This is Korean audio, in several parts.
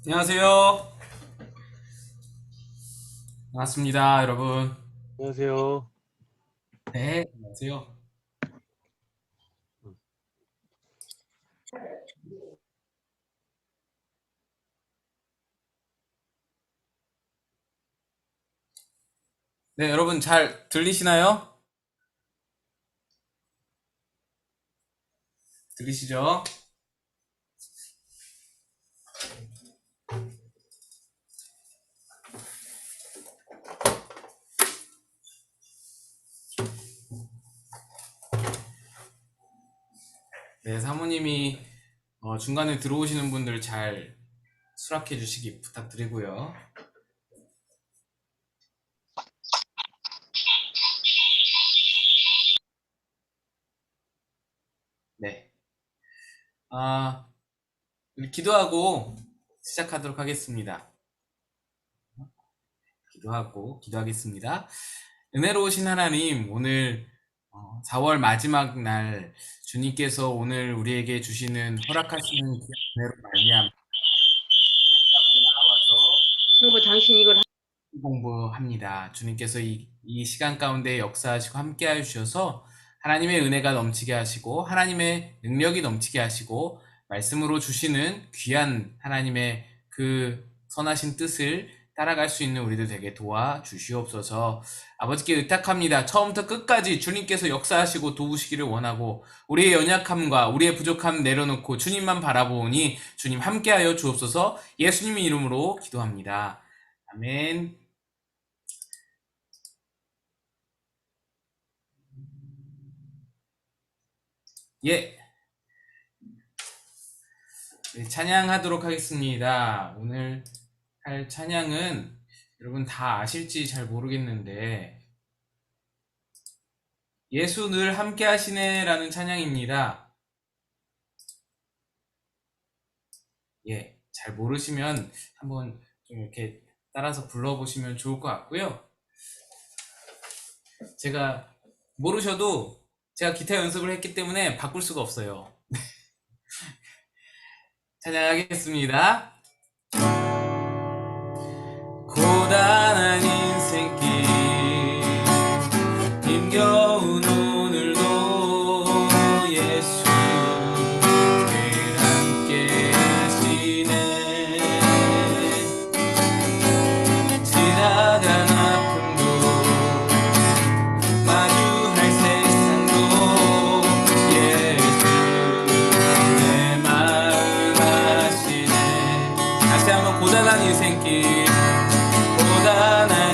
안녕하세요. 반갑습니다, 여러분. 안녕하세요. 네, 안녕하세요. 네, 여러분 잘 들리시나요? 들리시죠? 네, 사모님이 중간에 들어오시는 분들 잘 수락해 주시기 부탁드리고요. 네. 아, 우리 기도하고 시작하도록 하겠습니다. 기도하겠습니다. 은혜로우신 하나님, 오늘 4월 마지막 날 주님께서 오늘 우리에게 주시는 허락하시는 그 은혜로 말미암아 나와서 여보, 당신 이걸 공부합니다. 주님께서 이 시간 가운데 역사하시고 함께해 주셔서 하나님의 은혜가 넘치게 하시고 하나님의 능력이 넘치게 하시고 말씀으로 주시는 귀한 하나님의 그 선하신 뜻을 따라갈 수 있는 우리들 되게 도와주시옵소서. 아버지께 의탁합니다. 처음부터 끝까지 주님께서 역사하시고 도우시기를 원하고 우리의 연약함과 우리의 부족함 내려놓고 주님만 바라보니 주님 함께하여 주옵소서. 예수님의 이름으로 기도합니다. 아멘. 예, 네, 찬양하도록 하겠습니다. 오늘 할 찬양은 여러분 다 아실지 잘 모르겠는데 예수 늘 함께 하시네 라는 찬양입니다. 예, 잘 모르시면 한번 좀 이렇게 따라서 불러보시면 좋을 것 같고요. 제가 모르셔도 제가 기타 연습을 했기 때문에 바꿀 수가 없어요. 찬양하겠습니다. 고단한 인생길 힘겨운 오늘도 예수 늘 함께 하시네. 지나간 아픔도 마주할 세상도 예수 내 마음 아시네. 다시 한번 고단한 인생길 고단한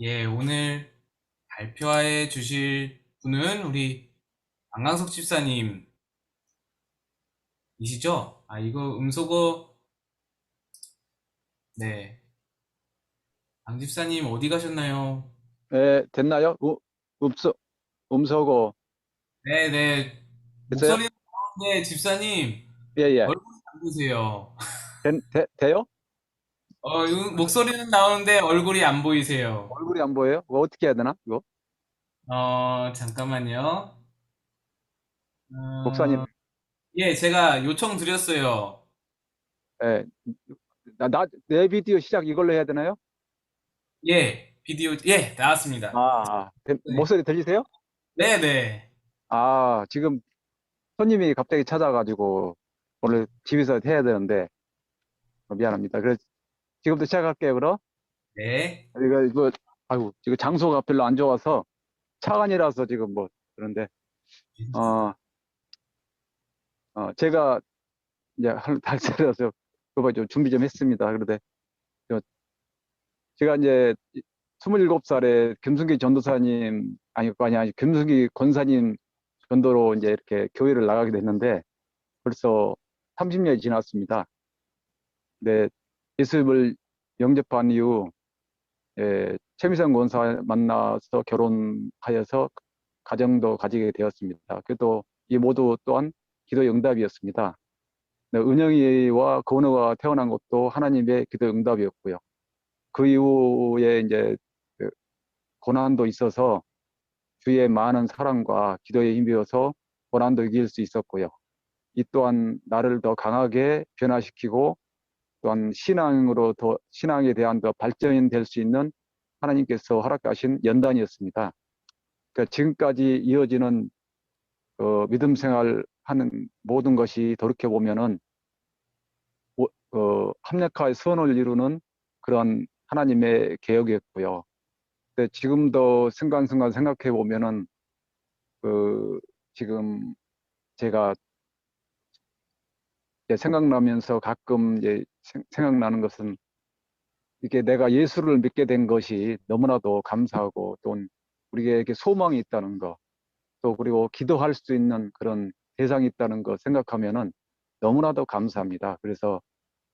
예, 오늘 발표해 주실 분은 우리 안강석 집사님이시죠? 아, 이거 음소거, 네. 강 집사님 어디 가셨나요? 예, 됐나요? 음소거 네네. 됐어요? 목소리는 나오는데 집사님 예, 예. 얼굴이 안 보이세요. 돼요? 목소리는 나오는데 얼굴이 안 보이세요. 얼굴이 안 보여요? 그거 어떻게 해야 되나? 이거? 잠깐만요. 목사님, 어, 예, 제가 요청 드렸어요. 예. 내 비디오 시작 이걸로 해야 되나요? 예, 비디오, 예, 나왔습니다. 네, 목소리 들리세요? 네네. 지금 손님이 갑자기 찾아가지고 오늘 집에서 해야 되는데 미안합니다. 그래서 지금부터 시작할게요, 그럼. 네. 아이고, 지금 장소가 별로 안 좋아서 차관이라서 지금 뭐, 그런데, 어, 제가 이제 할 차례라서 그거 좀 준비 좀 했습니다. 그런데 저- 제가 이제 27살에 김승기 전도사님, 아니, 김승기 권사님 전도로 이제 이렇게 교회를 나가게 됐는데 벌써 30년이 지났습니다. 근데 예수님을 영접한 이후, 최미선 권사 만나서 결혼하여서 가정도 가지게 되었습니다. 그래도 이 모두 또한 기도의 응답이었습니다. 네, 은영이와 건우가 태어난 것도 하나님의 기도의 응답이었고요. 그 이후에 이제 그 고난도 있어서 주의 많은 사랑과 기도에 힘입어서 고난도 이길 수 있었고요. 이 또한 나를 더 강하게 변화시키고 또한 신앙에 대한 더 발전이 될 수 있는 하나님께서 허락하신 연단이었습니다. 그러니까 지금까지 이어지는 믿음 생활 하는 모든 것이 돌이켜 보면은 합력하여 선을 이루는 그런 하나님의 계획이었고요. 근데 지금도 순간순간 생각해 보면은 그 지금 제가 이제 생각나면서 가끔 이제 생각나는 것은 이게 내가 예수를 믿게 된 것이 너무나도 감사하고 또 우리에게 소망이 있다는 거, 또 그리고 기도할 수 있는 그런 대상이 있다는 거 생각하면은 너무나도 감사합니다. 그래서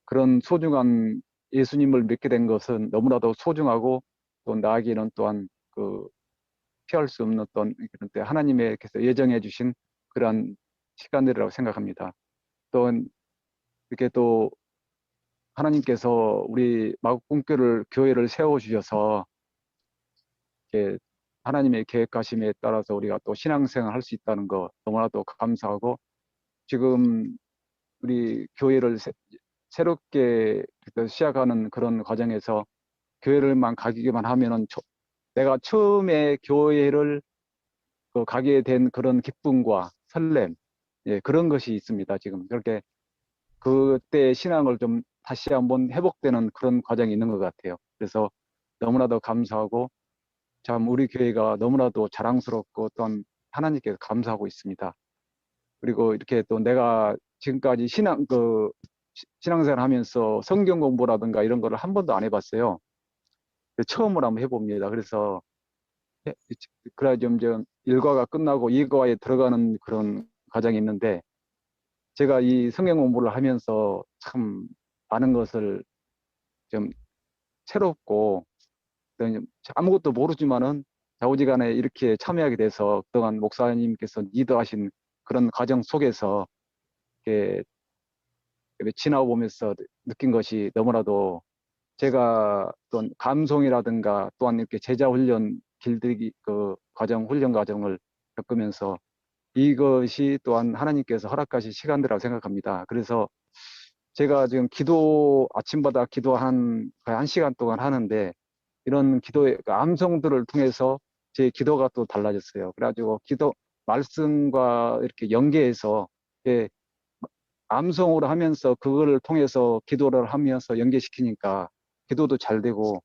그런 소중한 예수님을 믿게 된 것은 너무나도 소중하고 또 나에게는 또한 피할 수 없는 어떤 그런 때 하나님께서 예정해 주신 그러한 시간들이라고 생각합니다. 또 이렇게 또 하나님께서 우리 마국분교를 교회를 세워 주셔서 이렇게 하나님의 계획하심에 따라서 우리가 또 신앙생활 할 수 있다는 거 너무나도 감사하고 지금 우리 교회를 새롭게 시작하는 그런 과정에서 교회를만 가기만 하면은 내가 처음에 교회를 가게 된 그런 기쁨과 설렘, 예, 그런 것이 있습니다. 지금 그렇게 그때 신앙을 좀 다시 한번 회복되는 그런 과정이 있는 것 같아요. 그래서 너무나도 감사하고 참 우리 교회가 너무나도 자랑스럽고 또한 하나님께 감사하고 있습니다. 그리고 이렇게 또 내가 지금까지 신앙생활 하면서 성경 공부라든가 이런 거를 한 번도 안 해봤어요. 처음으로 한번 해봅니다. 그래서 해- 그래야 좀 일과가 끝나고 이과에 들어가는 그런 과정이 있는데 제가 이 성경 공부를 하면서 참 많은 것을 좀 새롭고 또 아무것도 모르지만은 좌우지간에 이렇게 참여하게 돼서 그동안 목사님께서 리드하신 그런 과정 속에서 이렇게 지나고 보면서 느낀 것이 너무나도 제가 또한 감송이라든가 또한 이렇게 제자 훈련 길들이기 훈련 과정을 겪으면서 이것이 또한 하나님께서 허락하신 시간이라고 생각합니다. 그래서 제가 지금 아침마다 거의 1시간 동안 하는데 이런 기도의 암송들을 통해서 제 기도가 또 달라졌어요. 그래가지고 말씀과 이렇게 연계해서 예, 암송으로 하면서 그거를 통해서 기도를 하면서 연계시키니까 기도도 잘 되고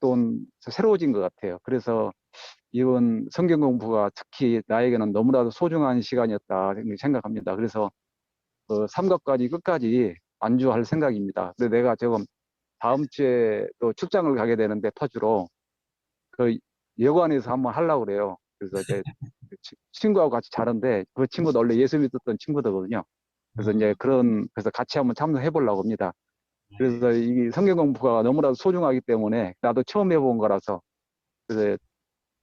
또 새로워진 것 같아요. 그래서 이번 성경 공부가 특히 나에게는 너무나도 소중한 시간이었다 생각합니다. 그래서 삼각까지 끝까지 안주할 생각입니다. 근데 내가 지금 다음 주에 또 출장을 가게 되는데 파주로 그 여관에서 한번 하려고 그래요. 그래서 이제 친구하고 같이 자는데 그 친구도 원래 예수 믿었던 친구들거든요. 그래서 이제 그래서 같이 한번 참석해 보려고 합니다. 그래서 이 성경 공부가 너무나도 소중하기 때문에 나도 처음 해본 거라서 그래서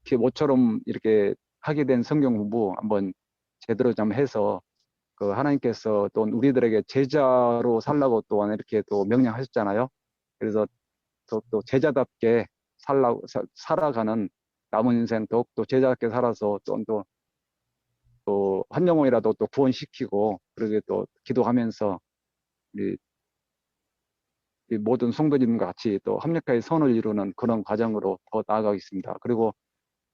이렇게 모처럼 이렇게 하게 된 성경 공부 한번 제대로 좀 해서 그 하나님께서 또 우리들에게 제자로 살라고 또한 이렇게 또 명령하셨잖아요. 그래서 또 제자답게 살아가는 남은 인생 더욱더 제자답게 살아서 또 한 영혼이라도 또 구원시키고 그러게 또 기도하면서 우리 이 모든 성도님과 같이 또 합력하여 선을 이루는 그런 과정으로 더 나아가겠습니다. 그리고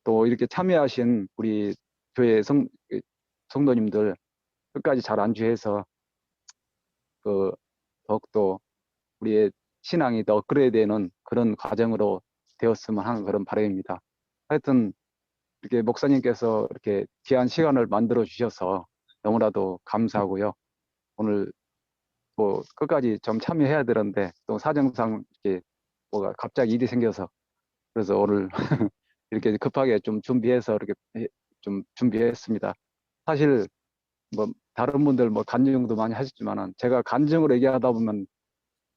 또 이렇게 참여하신 우리 교회 성도님들 끝까지 잘 안주해서 그 더욱더 우리의 신앙이 더 업그레이드되는 그런 과정으로 되었으면 하는 그런 바람입니다. 하여튼 이렇게 목사님께서 이렇게 귀한 시간을 만들어 주셔서 너무나도 감사하고요. 오늘 뭐 끝까지 좀 참여해야 되는데 또 사정상 이렇게 뭐가 갑자기 일이 생겨서 그래서 오늘 이렇게 급하게 좀 준비해서 이렇게 좀 준비했습니다. 사실 뭐 다른 분들 뭐 간증도 많이 하셨지만은 제가 간증으로 얘기하다 보면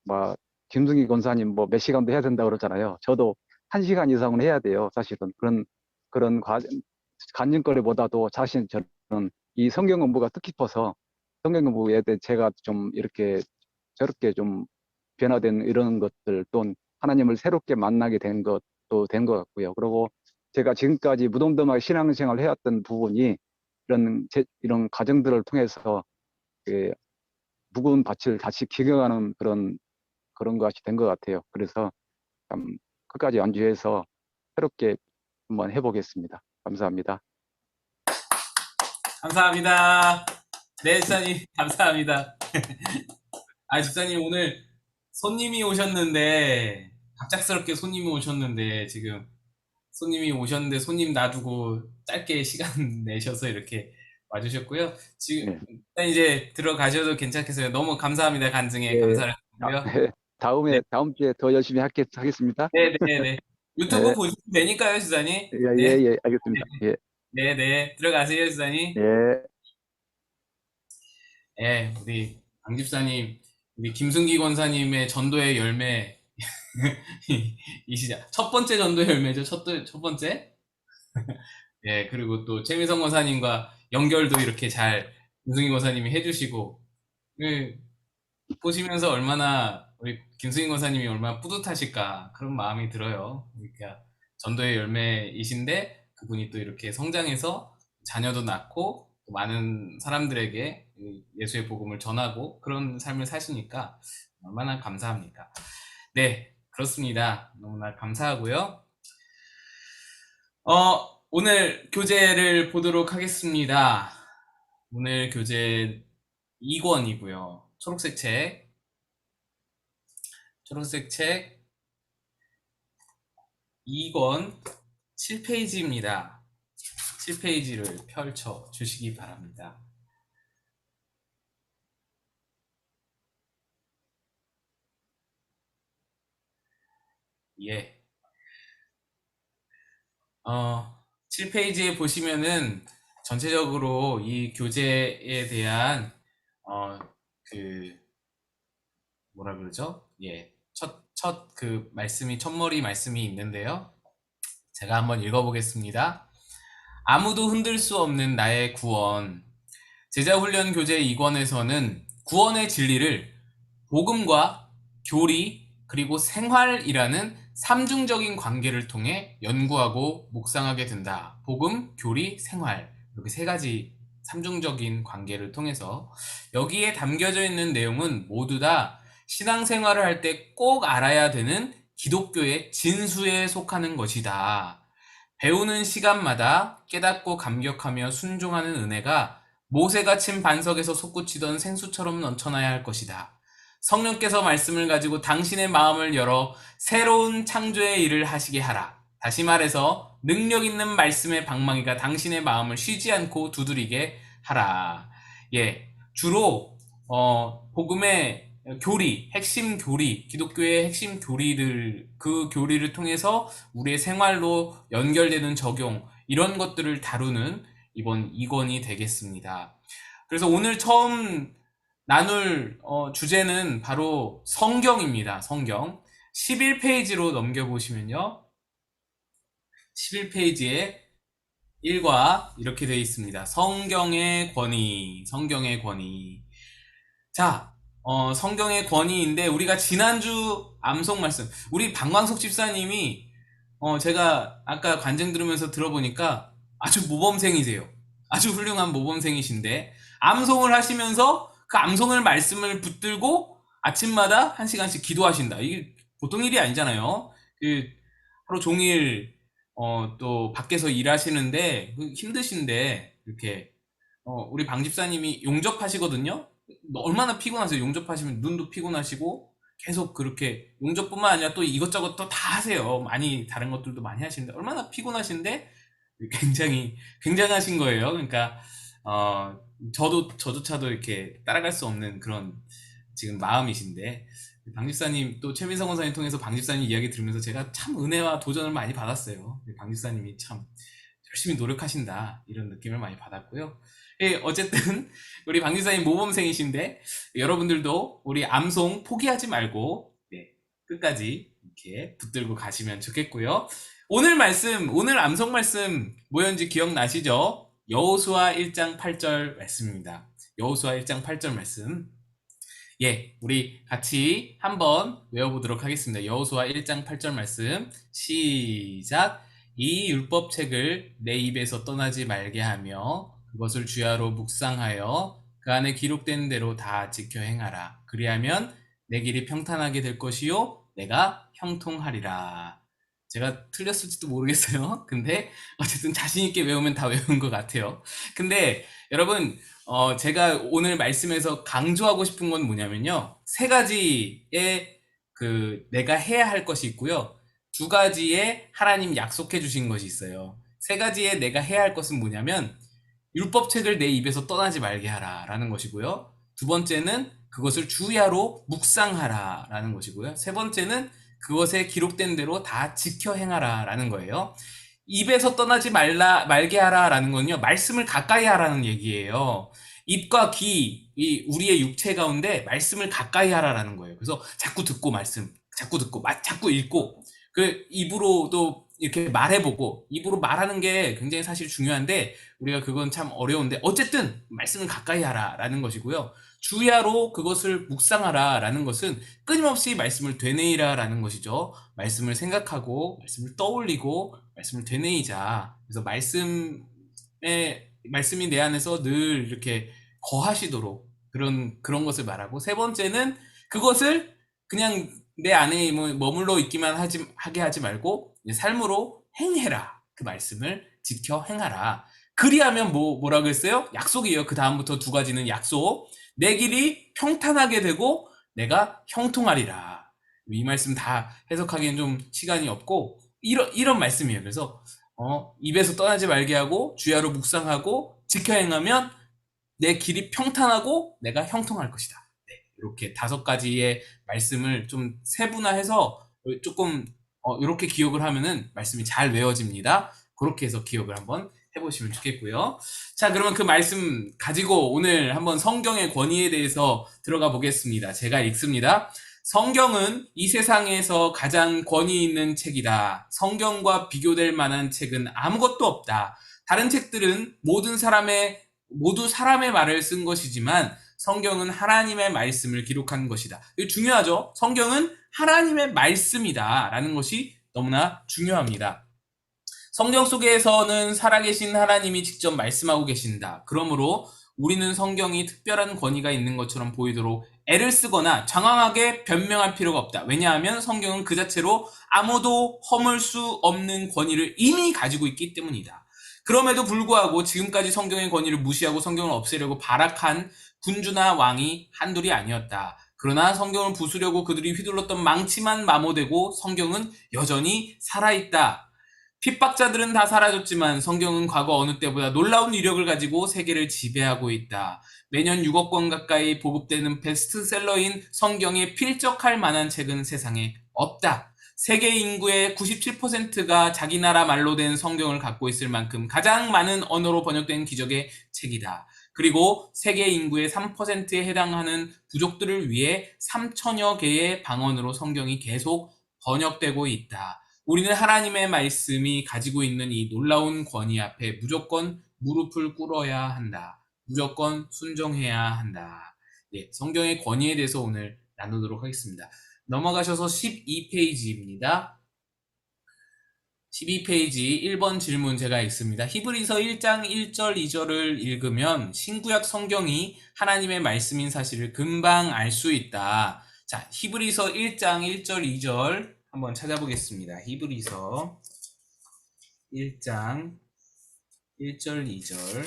뭐 김승희 권사님 뭐 몇 시간도 해야 된다 그러잖아요. 저도 1시간 이상은 해야 돼요. 사실은 그런 간증거리보다도 사실 저는 이 성경 공부가 뜻깊어서 성경 공부에 대해 제가 좀 이렇게 저렇게 좀 변화된 이런 것들 또 하나님을 새롭게 만나게 된 것도 된 것 같고요. 그리고 제가 지금까지 무덤덤하게 신앙생활을 해왔던 부분이 이런 과정들을 통해서 그 무거운 밭을 다시 기경하는 그런 것이 된 것 같아요. 그래서 참 끝까지 안주해서 새롭게 한번 해보겠습니다. 감사합니다. 감사합니다. 네, 집사님, 감사합니다. 집사님, 오늘 손님이 오셨는데, 갑작스럽게 손님이 오셨는데, 지금 손님이 오셨는데, 손님 놔두고 짧게 시간 내셔서 이렇게 와주셨고요. 지금, 예. 이제 들어가셔도 괜찮겠어요. 너무 감사합니다. 간증에 예. 감사를 드리고요. 네, 다음 주에 더 열심히 하겠습니다. 네, 네, 네. 유튜브 예, 보시면 되니까요, 집사님. 예, 네, 예, 예, 알겠습니다. 예, 네, 네. 들어가세요, 집사님. 예, 예, 우리 강 집사님, 우리 김승기 권사님의 전도의 열매, 이 시작. 첫 번째 전도의 열매죠. 첫 번째. 예, 그리고 또 최미성 권사님과 연결도 이렇게 잘 김승기 권사님이 해주시고, 그, 보시면서 얼마나 우리 김승기 권사님이 얼마나 뿌듯하실까 그런 마음이 들어요. 그러니까 전도의 열매이신데 그분이 또 이렇게 성장해서 자녀도 낳고 또 많은 사람들에게 예수의 복음을 전하고 그런 삶을 사시니까 얼마나 감사합니까? 네, 그렇습니다. 너무나 감사하고요. 오늘 교재를 보도록 하겠습니다. 오늘 교재 2권이고요. 초록색 책 2권 7페이지입니다. 7페이지를 펼쳐 주시기 바랍니다. 예. 7페이지에 보시면은 전체적으로 이 교재에 대한 그 뭐라 그러죠? 예. 첫 말씀이 첫머리 말씀이 있는데요. 제가 한번 읽어보겠습니다. 아무도 흔들 수 없는 나의 구원. 제자훈련 교재 2권에서는 구원의 진리를 복음과 교리 그리고 생활이라는 삼중적인 관계를 통해 연구하고 묵상하게 된다. 복음, 교리, 생활 이렇게 세 가지 삼중적인 관계를 통해서 여기에 담겨져 있는 내용은 모두 다 신앙생활을 할 때 꼭 알아야 되는 기독교의 진수에 속하는 것이다. 배우는 시간마다 깨닫고 감격하며 순종하는 은혜가 모세가 친 반석에서 솟구치던 생수처럼 넘쳐나야 할 것이다. 성령께서 말씀을 가지고 당신의 마음을 열어 새로운 창조의 일을 하시게 하라. 다시 말해서 능력 있는 말씀의 방망이가 당신의 마음을 쉬지 않고 두드리게 하라. 예, 주로 복음의 교리, 핵심 교리, 기독교의 핵심 교리들, 그 교리를 통해서 우리의 생활로 연결되는 적용, 이런 것들을 다루는 이번 2권이 되겠습니다. 그래서 오늘 처음 나눌 주제는 바로 성경입니다. 성경. 11페이지로 넘겨보시면요. 11페이지에 1과 이렇게 되어 있습니다. 성경의 권위, 성경의 권위. 자, 성경의 권위인데 우리가 지난주 암송 말씀, 우리 방광석 집사님이 제가 아까 관증 들으면서 들어보니까 아주 모범생이세요. 아주 훌륭한 모범생이신데 암송을 하시면서 그 암송을 말씀을 붙들고 아침마다 한 시간씩 기도하신다. 이게 보통 일이 아니잖아요. 그 하루 종일 또 밖에서 일하시는데 힘드신데 이렇게 우리 방 집사님이 용접하시거든요. 얼마나 피곤하세요. 용접하시면 눈도 피곤하시고 계속 그렇게 용접뿐만 아니라 또 이것저것 또 다 하세요. 많이 다른 것들도 많이 하시는데 얼마나 피곤하신데 굉장히 굉장하신 거예요. 그러니까 저조차도 이렇게 따라갈 수 없는 그런 지금 마음이신데 방 집사님 또 최민성 원사님 통해서 방 집사님 이야기 들으면서 제가 참 은혜와 도전을 많이 받았어요. 방 집사님이 참 열심히 노력하신다 이런 느낌을 많이 받았고요. 예, 어쨌든 우리 방 집사님 모범생이신데 여러분들도 우리 암송 포기하지 말고 네, 끝까지 이렇게 붙들고 가시면 좋겠고요. 오늘 말씀, 오늘 암송 말씀 뭐였는지 기억나시죠? 여호수아 1장 8절 말씀입니다. 여호수아 1장 8절 말씀. 예, 우리 같이 한번 외워보도록 하겠습니다. 여호수아 1장 8절 말씀 시작. 이 율법책을 내 입에서 떠나지 말게 하며 그것을 주야로 묵상하여 그 안에 기록된 대로 다 지켜 행하라. 그리하면 내 길이 평탄하게 될 것이요 내가 형통하리라. 제가 틀렸을지도 모르겠어요. 근데 어쨌든 자신 있게 외우면 다 외운 것 같아요. 근데 여러분 제가 오늘 말씀에서 강조하고 싶은 건 뭐냐면요. 세 가지의 내가 해야 할 것이 있고요. 두 가지의 하나님 약속해 주신 것이 있어요. 세 가지의 내가 해야 할 것은 뭐냐면 율법책을 내 입에서 떠나지 말게 하라 라는 것이고요. 두 번째는 그것을 주야로 묵상하라 라는 것이고요. 세 번째는 그것에 기록된 대로 다 지켜 행하라 라는 거예요. 입에서 떠나지 말게 하라 라는 건요. 말씀을 가까이 하라는 얘기예요. 입과 귀, 우리의 육체 가운데 말씀을 가까이 하라라는 거예요. 그래서 자꾸 듣고 말씀, 자꾸 듣고, 자꾸 읽고, 그 입으로도 이렇게 말해보고, 입으로 말하는 게 굉장히 사실 중요한데, 우리가 그건 참 어려운데, 어쨌든 말씀을 가까이 하라라는 것이고요. 주야로 그것을 묵상하라라는 것은 끊임없이 말씀을 되뇌이라라는 것이죠. 말씀을 생각하고, 말씀을 떠올리고, 말씀을 되뇌이자. 그래서 말씀이 내 안에서 늘 이렇게 거하시도록 그런 것을 말하고, 세 번째는 그것을 그냥 내 안에 머물러 있기만 하게 하지 말고 삶으로 행해라. 그 말씀을 지켜 행하라. 그리하면 뭐라 그랬어요? 약속이에요. 그 다음부터 두 가지는 약속. 내 길이 평탄하게 되고 내가 형통하리라. 이 말씀 다 해석하기엔 좀 시간이 없고 이런 말씀이에요. 그래서 입에서 떠나지 말게 하고 주야로 묵상하고 지켜 행하면 내 길이 평탄하고 내가 형통할 것이다. 네, 이렇게 다섯 가지의 말씀을 좀 세분화해서 조금 이렇게 기억을 하면은 말씀이 잘 외워집니다. 그렇게 해서 기억을 한번 해보시면 좋겠고요. 자, 그러면 그 말씀 가지고 오늘 한번 성경의 권위에 대해서 들어가 보겠습니다. 제가 읽습니다. 성경은 이 세상에서 가장 권위 있는 책이다. 성경과 비교될 만한 책은 아무것도 없다. 다른 책들은 모두 사람의 말을 쓴 것이지만 성경은 하나님의 말씀을 기록한 것이다. 이거 중요하죠? 성경은 하나님의 말씀이다 라는 것이 너무나 중요합니다. 성경 속에서는 살아계신 하나님이 직접 말씀하고 계신다. 그러므로 우리는 성경이 특별한 권위가 있는 것처럼 보이도록 애를 쓰거나 장황하게 변명할 필요가 없다. 왜냐하면 성경은 그 자체로 아무도 허물 수 없는 권위를 이미 가지고 있기 때문이다. 그럼에도 불구하고 지금까지 성경의 권위를 무시하고 성경을 없애려고 발악한 군주나 왕이 한둘이 아니었다. 그러나 성경을 부수려고 그들이 휘둘렀던 망치만 마모되고 성경은 여전히 살아있다. 핍박자들은 다 사라졌지만 성경은 과거 어느 때보다 놀라운 위력을 가지고 세계를 지배하고 있다. 매년 6억 권 가까이 보급되는 베스트셀러인 성경에 필적할 만한 책은 세상에 없다. 세계 인구의 97%가 자기 나라 말로 된 성경을 갖고 있을 만큼 가장 많은 언어로 번역된 기적의 책이다. 그리고 세계 인구의 3%에 해당하는 부족들을 위해 3천여 개의 방언으로 성경이 계속 번역되고 있다. 우리는 하나님의 말씀이 가지고 있는 이 놀라운 권위 앞에 무조건 무릎을 꿇어야 한다. 무조건 순종해야 한다. 예, 성경의 권위에 대해서 오늘 나누도록 하겠습니다. 넘어가셔서 12페이지입니다. 12페이지 1번 질문 제가 읽습니다. 히브리서 1장 1절 2절을 읽으면 신구약 성경이 하나님의 말씀인 사실을 금방 알 수 있다. 자, 히브리서 1장 1절 2절 한번 찾아보겠습니다. 히브리서 1장 1절 2절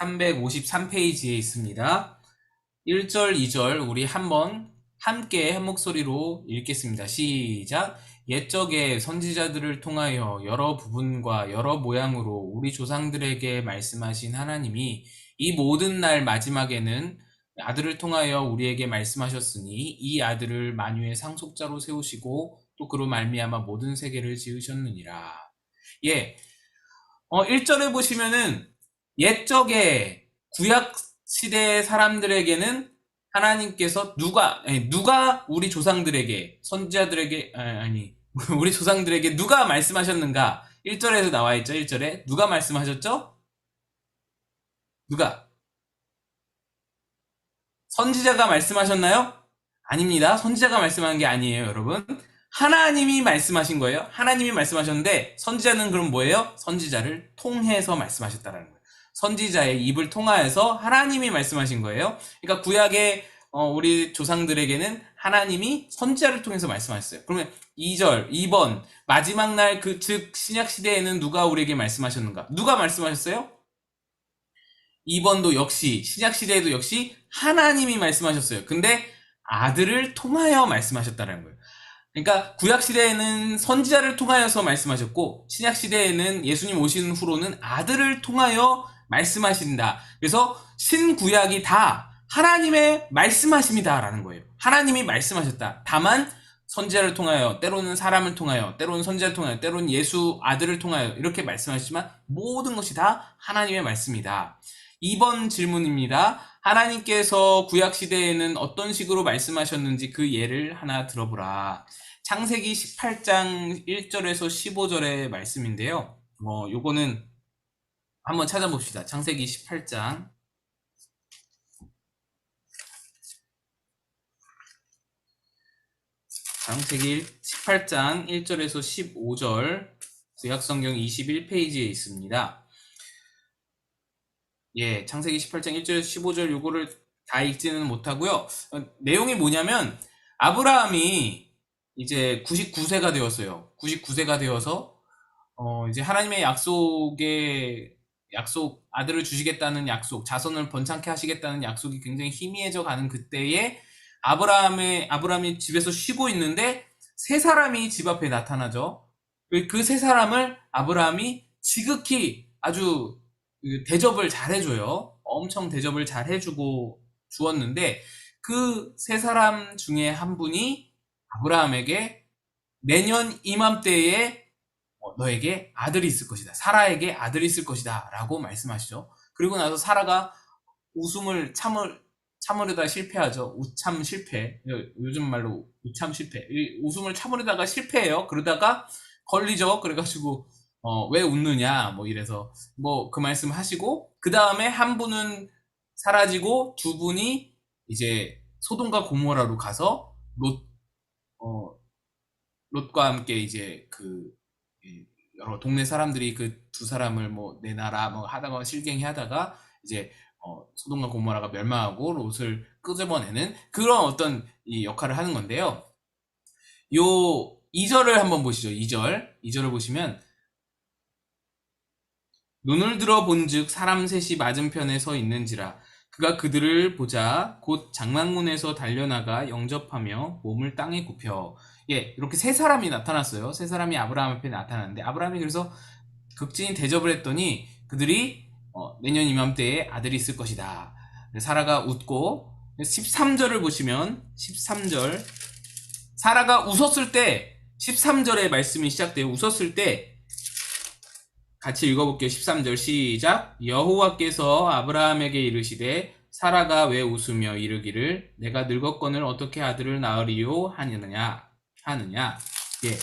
353페이지에 있습니다. 1절 2절 우리 한번 함께 한 목소리로 읽겠습니다. 시작. 옛적에 선지자들을 통하여 여러 부분과 여러 모양으로 우리 조상들에게 말씀하신 하나님이 이 모든 날 마지막에는 아들을 통하여 우리에게 말씀하셨으니 이 아들을 만유의 상속자로 세우시고 또 그로 말미암아 모든 세계를 지으셨느니라. 예, 1절에 보시면은 옛적에 구약 시대의 사람들에게는 하나님께서 누가 우리 조상들에게 선지자들에게 우리 조상들에게 누가 말씀하셨는가? 1절에서 나와 있죠. 1절에 누가 말씀하셨죠? 누가? 선지자가 말씀하셨나요? 아닙니다. 선지자가 말씀한 게 아니에요, 여러분. 하나님이 말씀하신 거예요. 하나님이 말씀하셨는데 선지자는 그럼 뭐예요? 선지자를 통해서 말씀하셨다라는 거예요. 선지자의 입을 통하여서 하나님이 말씀하신 거예요. 그러니까 구약의 우리 조상들에게는 하나님이 선지자를 통해서 말씀하셨어요. 그러면 2절, 2번 마지막 날 즉 신약 시대에는 누가 우리에게 말씀하셨는가? 누가 말씀하셨어요? 2번도 역시 신약 시대에도 역시 하나님이 말씀하셨어요. 근데 아들을 통하여 말씀하셨다는 거예요. 그러니까 구약 시대에는 선지자를 통하여서 말씀하셨고 신약 시대에는 예수님 오신 후로는 아들을 통하여 말씀하신다. 그래서 신구약이 다 하나님의 말씀하심이다라는 거예요. 하나님이 말씀하셨다. 다만 선지자를 통하여, 때로는 사람을 통하여, 때로는 선지자를 통하여, 때로는 예수 아들을 통하여 이렇게 말씀하시지만 모든 것이 다 하나님의 말씀이다. 2번 질문입니다. 하나님께서 구약 시대에는 어떤 식으로 말씀하셨는지 그 예를 하나 들어보라. 창세기 18장 1절에서 15절의 말씀인데요. 요거는 한번 찾아봅시다. 창세기 18장. 창세기 18장 1절에서 15절. 구약성경 21페이지에 있습니다. 예, 창세기 18장 1절 15절 요거를 다 읽지는 못하고요. 내용이 뭐냐면 아브라함이 이제 99세가 되었어요. 99세가 되어서 이제 하나님의 약속 아들을 주시겠다는 약속, 자손을 번창케 하시겠다는 약속이 굉장히 희미해져 가는 그때에 아브라함이 집에서 쉬고 있는데 세 사람이 집 앞에 나타나죠. 그 세 사람을 아브라함이 지극히 아주 대접을 잘 해줘요. 엄청 대접을 잘 해주고 주었는데 그 세 사람 중에 한 분이 아브라함에게 내년 이맘때에 너에게 아들이 있을 것이다. 사라에게 아들이 있을 것이다. 라고 말씀하시죠. 그리고 나서 사라가 웃음을 참으려다 실패하죠. 우참 실패. 요즘 말로 우참 실패. 웃음을 참으려다가 실패해요. 그러다가 걸리죠. 그래가지고 왜 웃느냐 뭐 이래서 뭐 그 말씀 하시고 그 다음에 한 분은 사라지고 두 분이 이제 소돔과 고모라로 가서 롯과 함께 이제 여러 동네 사람들이 그 두 사람을 뭐 내놔라 뭐 하다가 실갱이 하다가 이제 소돔과 고모라가 멸망하고 롯을 끄집어내는 그런 어떤 이 역할을 하는 건데요. 요 2절을 한번 보시죠. 2절을 보시면 눈을 들어 본즉 사람 셋이 맞은편에 서 있는지라 그가 그들을 보자 곧 장막문에서 달려나가 영접하며 몸을 땅에 굽혀. 예, 이렇게 세 사람이 나타났어요. 세 사람이 아브라함 앞에 나타났는데 아브라함이 그래서 극진히 대접을 했더니 그들이 내년 이맘때에 아들이 있을 것이다. 사라가 웃고 13절을 보시면 13절 사라가 웃었을 때 13절의 말씀이 시작돼요. 웃었을 때 같이 읽어볼게요. 13절 시작. 여호와께서 아브라함에게 이르시되 사라가 왜 웃으며 이르기를 내가 늙었거늘 어떻게 아들을 낳으리요 하느냐. 예.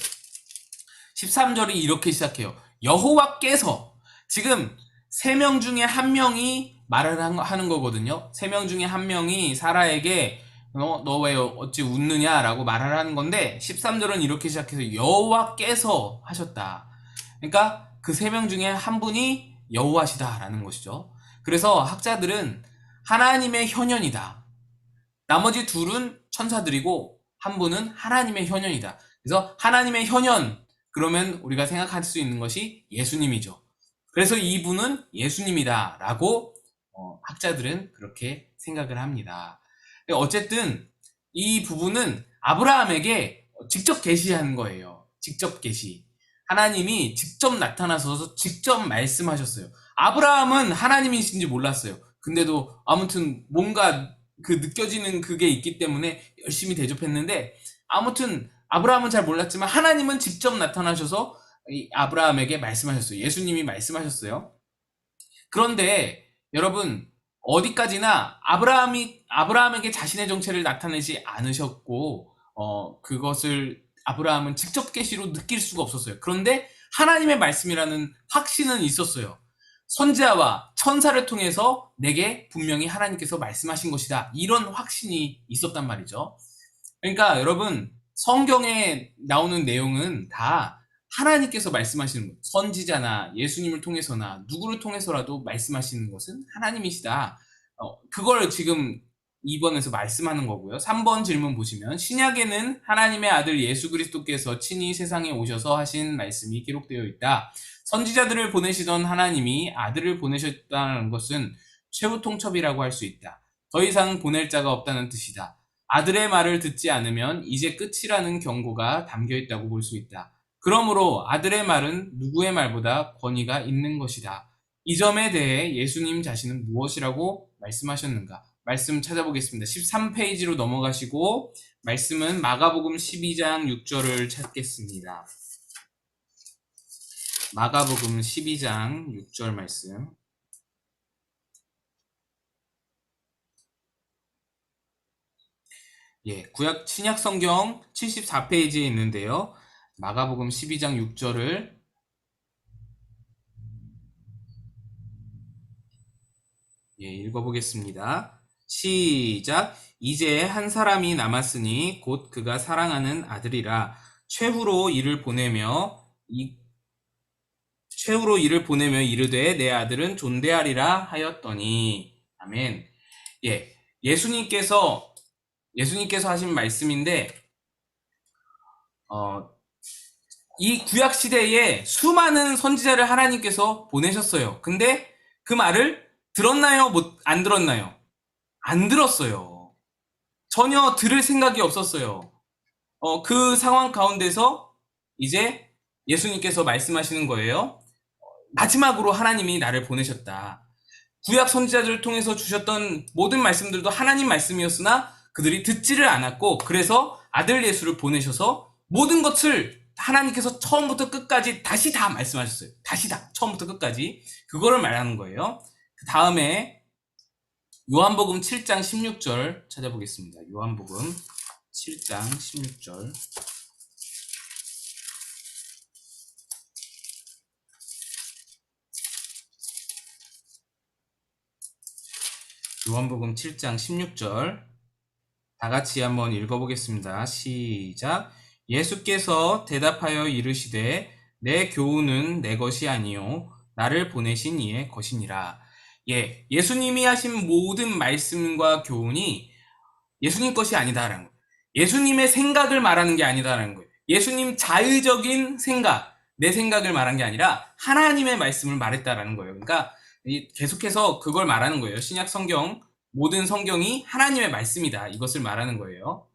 13절이 이렇게 시작해요. 여호와께서 지금 3명 중에 1명이 말을 하는 거거든요. 3명 중에 1명이 사라에게 너 왜 어찌 웃느냐라고 말을 하는 건데 13절은 이렇게 시작해서 여호와께서 하셨다. 그러니까 그 3명 중에 한 분이 여호와시다라는 것이죠. 그래서 학자들은 하나님의 현현이다. 나머지 둘은 천사들이고 한 분은 하나님의 현현이다. 그래서 하나님의 현현, 그러면 우리가 생각할 수 있는 것이 예수님이죠. 그래서 이분은 예수님이다 라고 학자들은 그렇게 생각을 합니다. 어쨌든 이 부분은 아브라함에게 직접 계시한 거예요. 직접 계시. 하나님이 직접 나타나서 직접 말씀하셨어요. 아브라함은 하나님이신지 몰랐어요. 근데도 아무튼 뭔가 그 느껴지는 그게 있기 때문에 열심히 대접했는데 아무튼 아브라함은 잘 몰랐지만 하나님은 직접 나타나셔서 아브라함에게 말씀하셨어요. 예수님이 말씀하셨어요. 그런데 여러분 어디까지나 아브라함에게 자신의 정체를 나타내지 않으셨고 그것을 아브라함은 직접 계시로 느낄 수가 없었어요. 그런데 하나님의 말씀이라는 확신은 있었어요. 선지자와 천사를 통해서 내게 분명히 하나님께서 말씀하신 것이다. 이런 확신이 있었단 말이죠. 그러니까 여러분 성경에 나오는 내용은 다 하나님께서 말씀하시는 것, 선지자나 예수님을 통해서나 누구를 통해서라도 말씀하시는 것은 하나님이시다. 그걸 지금 2번에서 말씀하는 거고요. 3번 질문 보시면 신약에는 하나님의 아들 예수 그리스도께서 친히 세상에 오셔서 하신 말씀이 기록되어 있다. 선지자들을 보내시던 하나님이 아들을 보내셨다는 것은 최후 통첩이라고 할 수 있다. 더 이상 보낼 자가 없다는 뜻이다. 아들의 말을 듣지 않으면 이제 끝이라는 경고가 담겨 있다고 볼 수 있다. 그러므로 아들의 말은 누구의 말보다 권위가 있는 것이다. 이 점에 대해 예수님 자신은 무엇이라고 말씀하셨는가? 말씀 찾아보겠습니다. 13페이지로 넘어가시고 말씀은 마가복음 12장 6절을 찾겠습니다. 마가복음 12장 6절 말씀. 예, 구약 신약 성경 74페이지에 있는데요. 마가복음 12장 6절을 읽어보겠습니다. 시작. 이제 한 사람이 남았으니 곧 그가 사랑하는 아들이라 최후로 이를 보내며 이르되 내 아들은 존대하리라 하였더니 아멘. 예, 예수님께서 하신 말씀인데 이 구약 시대에 수많은 선지자를 하나님께서 보내셨어요. 근데 그 말을 들었나요? 안 들었나요? 안 들었어요. 전혀 들을 생각이 없었어요. 그 상황 가운데서 이제 예수님께서 말씀하시는 거예요. 마지막으로 하나님이 나를 보내셨다. 구약 선지자들을 통해서 주셨던 모든 말씀들도 하나님 말씀이었으나 그들이 듣지를 않았고 그래서 아들 예수를 보내셔서 모든 것을 하나님께서 처음부터 끝까지 다시 다 말씀하셨어요. 다시 다 처음부터 끝까지 그거를 말하는 거예요. 그 다음에 요한복음 7장 16절 찾아보겠습니다. 요한복음 7장 16절. 요한복음 7장 16절 다 같이 한번 읽어보겠습니다. 시작. 예수께서 대답하여 이르시되 내 교훈은 내 것이 아니요 나를 보내신 이의 것이니라. 예, 예수님이 하신 모든 말씀과 교훈이 예수님 것이 아니다라는 거예요. 예수님의 생각을 말하는 게 아니다라는 거예요. 예수님 자의적인 생각, 내 생각을 말한 게 아니라 하나님의 말씀을 말했다라는 거예요. 그러니까 계속해서 그걸 말하는 거예요. 신약 성경 모든 성경이 하나님의 말씀이다. 이것을 말하는 거예요.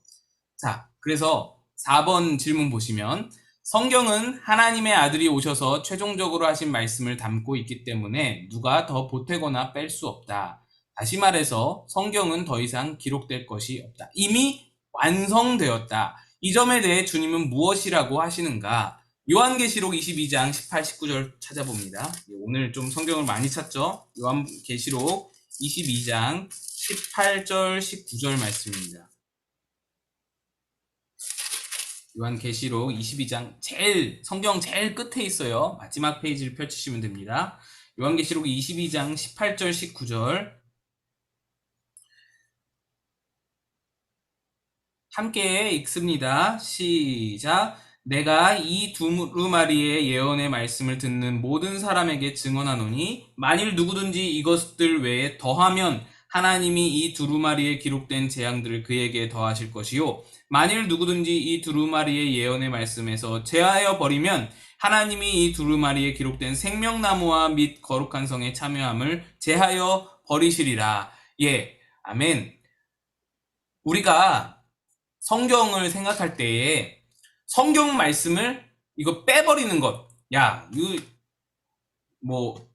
자, 그래서 4번 질문 보시면 성경은 하나님의 아들이 오셔서 최종적으로 하신 말씀을 담고 있기 때문에 누가 더 보태거나 뺄 수 없다. 다시 말해서 성경은 더 이상 기록될 것이 없다. 이미 완성되었다. 이 점에 대해 주님은 무엇이라고 하시는가? 요한계시록 22장 18, 19절 찾아봅니다. 오늘 좀 성경을 많이 찾죠? 요한계시록 22장 18절, 19절 말씀입니다. 요한계시록 22장 성경 제일 끝에 있어요. 마지막 페이지를 펼치시면 됩니다. 요한계시록 22장 18절, 19절 함께 읽습니다. 시작. 내가 이 두루마리의 예언의 말씀을 듣는 모든 사람에게 증언하노니 만일 누구든지 이것들 외에 더하면 하나님이 이 두루마리에 기록된 재앙들을 그에게 더하실 것이요 만일 누구든지 이 두루마리의 예언의 말씀에서 제하여 버리면 하나님이 이 두루마리에 기록된 생명나무와 및 거룩한 성에 참여함을 제하여 버리시리라. 예, 아멘. 우리가 성경을 생각할 때에 성경 말씀을 이거 빼버리는 것. 야, 이거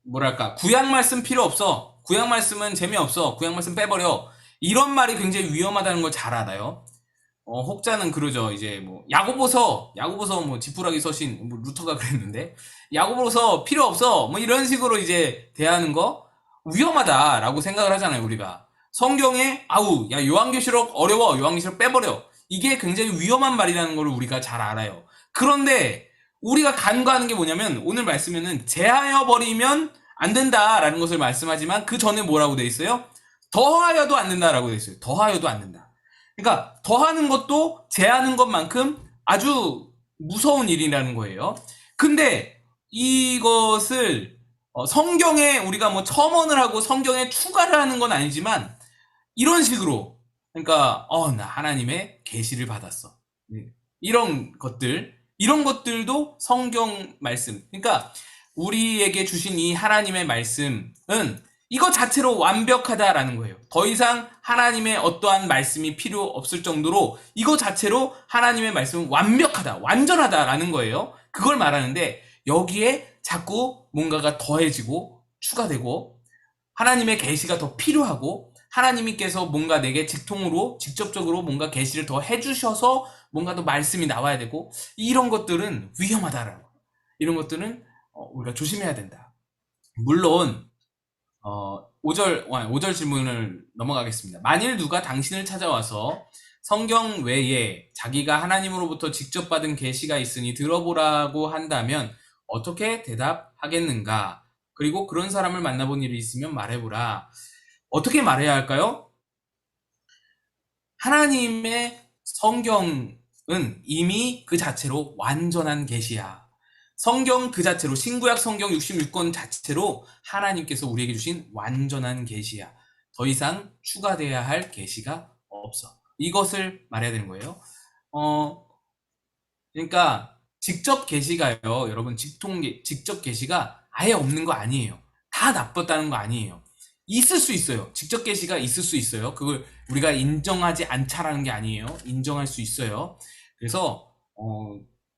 뭐랄까 구약 말씀 필요 없어. 구약 말씀은 재미없어. 구약 말씀 빼버려. 이런 말이 굉장히 위험하다는 걸 잘 알아요. 혹자는 그러죠. 이제 야고보서 지푸라기 서신 루터가 그랬는데 야고보서 필요 없어. 이런 식으로 이제 대하는 거 위험하다라고 생각을 하잖아요, 우리가. 성경에 야 요한계시록 어려워. 요한계시록 빼버려. 이게 굉장히 위험한 말이라는 걸 우리가 잘 알아요. 그런데 우리가 간과하는 게 뭐냐면 오늘 말씀에는 제하여 버리면 안 된다라는 것을 말씀하지만 그 전에 뭐라고 돼 있어요? 더하여도 안 된다라고 돼 있어요. 더하여도 안 된다. 그러니까 더하는 것도 제하는 것만큼 아주 무서운 일이라는 거예요. 근데 이것을 성경에 우리가 첨언을 하고 성경에 추가를 하는 건 아니지만 이런 식으로 그러니까 나 하나님의 계시를 받았어. 이런 것들도 성경 말씀. 그러니까 우리에게 주신 이 하나님의 말씀은 이거 자체로 완벽하다라는 거예요. 더 이상 하나님의 어떠한 말씀이 필요 없을 정도로 이거 자체로 하나님의 말씀은 완벽하다, 완전하다라는 거예요. 그걸 말하는데 여기에 자꾸 뭔가가 더해지고 추가되고 하나님의 계시가 더 필요하고 하나님께서 뭔가 내게 직접적으로 뭔가 계시를 더 해주셔서 뭔가 더 말씀이 나와야 되고 이런 것들은 위험하다라는 거예요. 이런 것들은 우리가 조심해야 된다. 물론 5절 질문을 넘어가겠습니다. 만일 누가 당신을 찾아와서 성경 외에 자기가 하나님으로부터 직접 받은 계시가 있으니 들어보라고 한다면 어떻게 대답하겠는가? 그리고 그런 사람을 만나본 일이 있으면 말해보라. 어떻게 말해야 할까요? 하나님의 성경은 이미 그 자체로 완전한 계시야. 성경 그 자체로 신구약 성경 66권 자체로 하나님께서 우리에게 주신 완전한 계시야. 더 이상 추가돼야 할 계시가 없어. 이것을 말해야 되는 거예요. 그러니까 직접 계시가요. 여러분 직접 계시가 아예 없는 거 아니에요. 다 나빴다는 거 아니에요. 있을 수 있어요. 직접 계시가 있을 수 있어요. 그걸 우리가 인정하지 않자라는 게 아니에요. 인정할 수 있어요. 그래서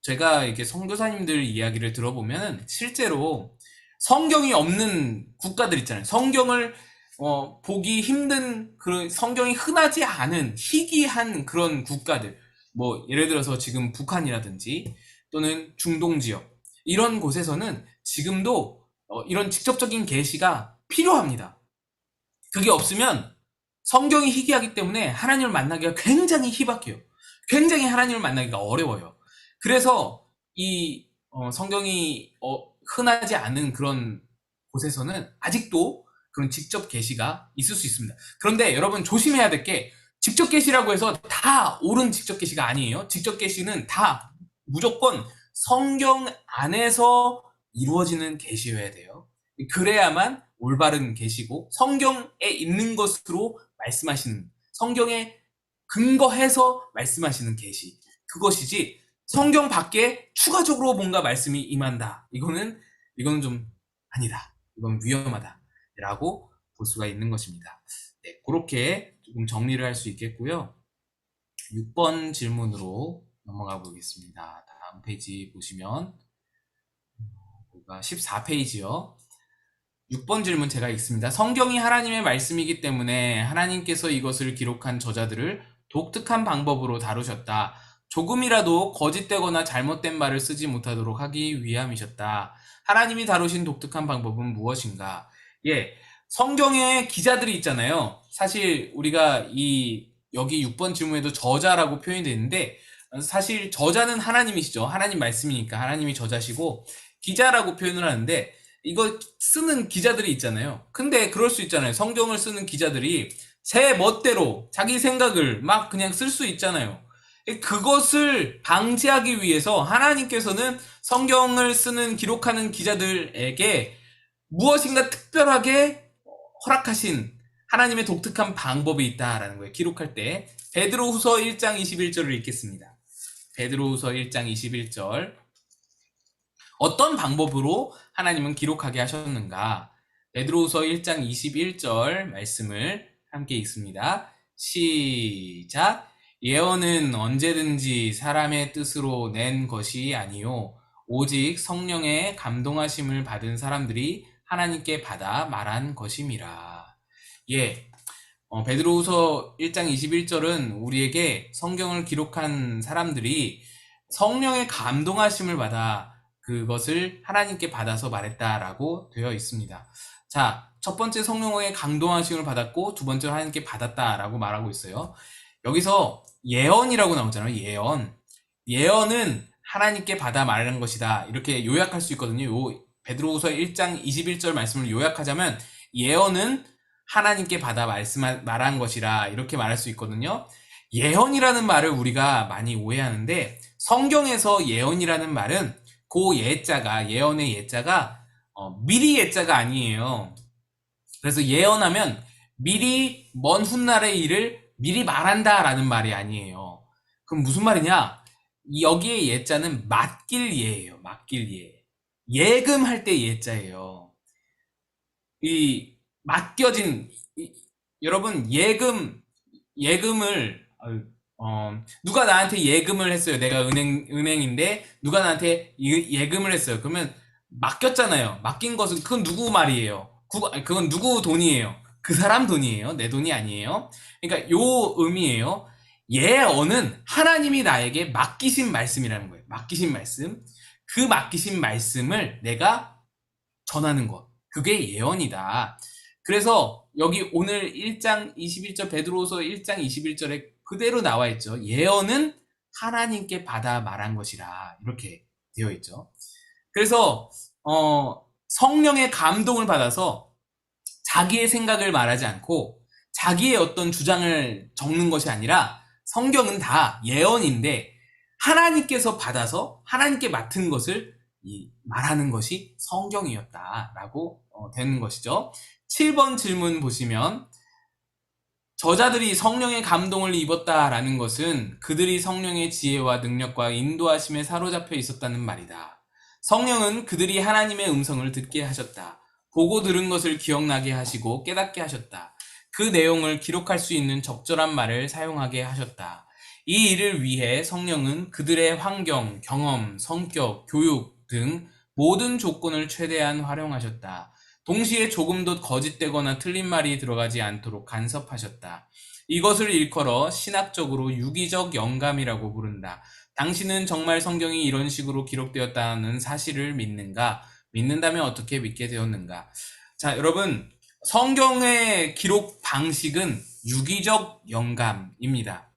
제가 이렇게 선교사님들 이야기를 들어보면 실제로 성경이 없는 국가들 있잖아요. 성경을 보기 힘든 그런 성경이 흔하지 않은 희귀한 그런 국가들 예를 들어서 지금 북한이라든지 또는 중동 지역 이런 곳에서는 지금도 이런 직접적인 계시가 필요합니다. 그게 없으면 성경이 희귀하기 때문에 하나님을 만나기가 굉장히 희박해요. 굉장히 하나님을 만나기가 어려워요. 그래서 이 성경이 흔하지 않은 그런 곳에서는 아직도 그런 직접 계시가 있을 수 있습니다. 그런데 여러분 조심해야 될 게 직접 계시라고 해서 다 옳은 직접 계시가 아니에요. 직접 계시는 다 무조건 성경 안에서 이루어지는 계시여야 돼요. 그래야만 올바른 계시고 성경에 있는 것으로 말씀하시는 성경에 근거해서 말씀하시는 계시 그것이지 성경 밖에 추가적으로 뭔가 말씀이 임한다. 이거는 좀 아니다. 이건 위험하다. 라고 볼 수가 있는 것입니다. 네, 그렇게 조금 정리를 할 수 있겠고요. 6번 질문으로 넘어가 보겠습니다. 다음 페이지 보시면 14페이지요. 6번 질문 제가 읽습니다. 성경이 하나님의 말씀이기 때문에 하나님께서 이것을 기록한 저자들을 독특한 방법으로 다루셨다. 조금이라도 거짓되거나 잘못된 말을 쓰지 못하도록 하기 위함이셨다. 하나님이 다루신 독특한 방법은 무엇인가? 예, 성경에 기자들이 있잖아요. 사실 우리가 여기 6번 질문에도 저자라고 표현이 되는데 사실 저자는 하나님이시죠. 하나님 말씀이니까 하나님이 저자시고 기자라고 표현을 하는데 이거 쓰는 기자들이 있잖아요. 근데 그럴 수 있잖아요. 성경을 쓰는 기자들이 제 멋대로 자기 생각을 막 그냥 쓸 수 있잖아요. 그것을 방지하기 위해서 하나님께서는 성경을 쓰는 기록하는 기자들에게 무엇인가 특별하게 허락하신 하나님의 독특한 방법이 있다라는 거예요. 기록할 때 베드로후서 1장 21절을 읽겠습니다. 베드로후서 1장 21절 어떤 방법으로 하나님은 기록하게 하셨는가? 베드로후서 1장 21절 말씀을 함께 읽습니다. 시작. 예언은 언제든지 사람의 뜻으로 낸 것이 아니요 오직 성령의 감동하심을 받은 사람들이 하나님께 받아 말한 것임이라. 예. 베드로후서 1장 21절은 우리에게 성경을 기록한 사람들이 성령의 감동하심을 받아 그것을 하나님께 받아서 말했다라고 되어 있습니다. 자, 첫 번째 성령의 감동하심을 받았고 두 번째로 하나님께 받았다라고 말하고 있어요. 여기서 예언이라고 나오잖아요. 예언. 예언은 하나님께 받아 말하는 것이다. 이렇게 요약할 수 있거든요. 베드로후서 1장 21절 말씀을 요약하자면 예언은 하나님께 받아 말한 것이라 이렇게 말할 수 있거든요. 예언이라는 말을 우리가 많이 오해하는데 성경에서 예언이라는 말은 그 예자가 예언의 예자가 미리 예자가 아니에요. 그래서 예언하면 미리 먼 훗날의 일을 미리 말한다라는 말이 아니에요. 그럼 무슨 말이냐? 여기에 예자는 맡길 예예요. 맡길 예. 예금할 때 예자예요. 이 맡겨진 여러분 예금을 누가 나한테 예금을 했어요. 내가 은행인데 누가 나한테 예금을 했어요. 그러면 맡겼잖아요. 맡긴 것은 그건 누구 말이에요. 그건 누구 돈이에요. 그 사람 돈이에요. 내 돈이 아니에요. 그러니까 요 의미예요. 예언은 하나님이 나에게 맡기신 말씀이라는 거예요. 맡기신 말씀. 그 맡기신 말씀을 내가 전하는 것. 그게 예언이다. 그래서 여기 오늘 1장 21절 베드로후서 1장 21절에 그대로 나와 있죠. 예언은 하나님께 받아 말한 것이라 이렇게 되어 있죠. 그래서 성령의 감동을 받아서 자기의 생각을 말하지 않고 자기의 어떤 주장을 적는 것이 아니라 성경은 다 예언인데 하나님께서 받아서 하나님께 맡은 것을 말하는 것이 성경이었다라고 되는 것이죠. 7번 질문 보시면 저자들이 성령의 감동을 입었다라는 것은 그들이 성령의 지혜와 능력과 인도하심에 사로잡혀 있었다는 말이다. 성령은 그들이 하나님의 음성을 듣게 하셨다. 보고 들은 것을 기억나게 하시고 깨닫게 하셨다. 그 내용을 기록할 수 있는 적절한 말을 사용하게 하셨다. 이 일을 위해 성령은 그들의 환경, 경험, 성격, 교육 등 모든 조건을 최대한 활용하셨다. 동시에 조금도 거짓되거나 틀린 말이 들어가지 않도록 간섭하셨다. 이것을 일컬어 신학적으로 유기적 영감이라고 부른다. 당신은 정말 성경이 이런 식으로 기록되었다는 사실을 믿는가? 믿는다면 어떻게 믿게 되었는가? 자, 여러분, 성경의 기록 방식은 유기적 영감입니다.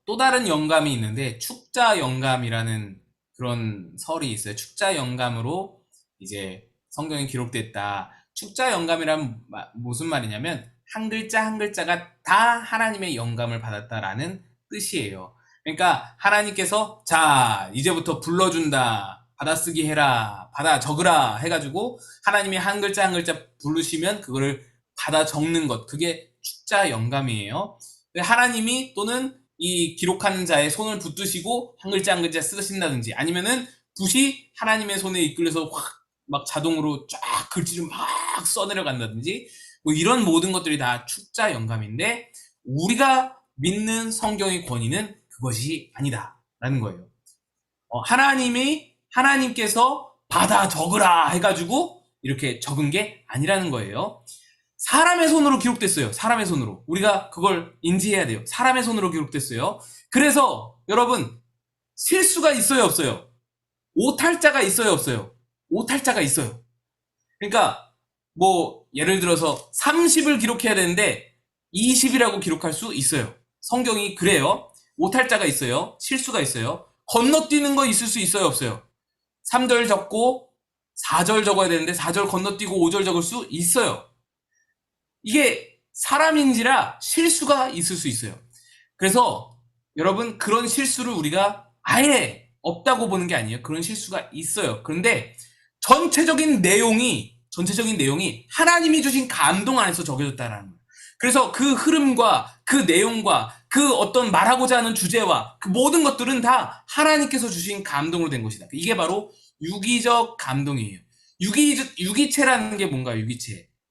또 다른 영감이 있는데 축자 영감이라는 그런 설이 있어요. 축자 영감으로 이제 성경에 기록됐다. 축자 영감이란 무슨 말이냐면 한 글자 한 글자가 다 하나님의 영감을 받았다라는 뜻이에요. 그러니까 하나님께서 자 이제부터 불러준다. 받아쓰기 해라. 받아 적으라 해가지고 하나님이 한 글자 한 글자 부르시면 그거를 받아 적는 것. 그게 축자 영감이에요. 하나님이 또는 이 기록하는 자의 손을 붙드시고 한 글자 한 글자 쓰신다든지 아니면은 붓이 하나님의 손에 이끌려서 확 막 자동으로 쫙 글씨를 막 써내려간다든지 뭐 이런 모든 것들이 다 축자 영감인데 우리가 믿는 성경의 권위는 그것이 아니다라는 거예요. 하나님께서 받아 적으라 해가지고 이렇게 적은 게 아니라는 거예요. 사람의 손으로 기록됐어요. 사람의 손으로. 우리가 그걸 인지해야 돼요. 사람의 손으로 기록됐어요. 그래서 여러분 실수가 있어요, 없어요? 오탈자가 있어요, 없어요? 오탈자가 있어요. 그러니까 뭐 예를 들어서 30을 기록해야 되는데 20이라고 기록할 수 있어요. 성경이 그래요. 오탈자가 있어요. 실수가 있어요. 건너뛰는 거 있을 수 있어요, 없어요? 3절 적고 4절 적어야 되는데 4절 건너뛰고 5절 적을 수 있어요. 이게 사람인지라 실수가 있을 수 있어요. 그래서 여러분 그런 실수를 우리가 아예 없다고 보는 게 아니에요. 그런 실수가 있어요. 그런데 전체적인 내용이 하나님이 주신 감동 안에서 적혀졌다라는 거예요. 그래서 그 흐름과 그 내용과 그 어떤 말하고자 하는 주제와 그 모든 것들은 다 하나님께서 주신 감동으로 된 것이다. 이게 바로 유기적 감동이에요. 유기체라는 게 뭔가요?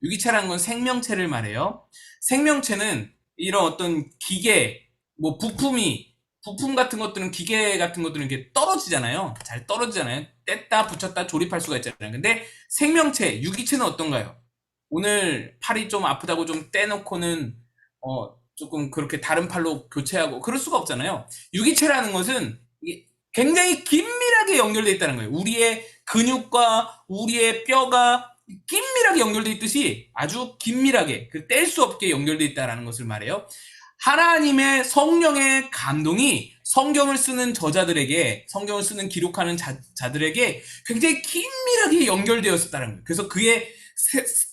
유기체라는 건 생명체를 말해요. 생명체는 이런 어떤 기계, 뭐 부품 같은 것들은 기계 같은 것들은 이렇게 떨어지잖아요. 잘 떨어지잖아요. 뗐다 붙였다 조립할 수가 있잖아요. 근데 생명체, 유기체는 어떤가요? 오늘 팔이 좀 아프다고 좀 떼놓고는 조금 그렇게 다른 팔로 교체하고 그럴 수가 없잖아요. 유기체라는 것은 굉장히 긴밀하게 연결되어 있다는 거예요. 우리의 근육과 우리의 뼈가 긴밀하게 연결되어 있듯이 아주 긴밀하게 뗄 수 없게 연결되어 있다는 것을 말해요. 하나님의 성령의 감동이 성경을 쓰는 저자들에게, 성경을 쓰는 기록하는 자들에게 굉장히 긴밀하게 연결되었다는 거예요. 그래서 그의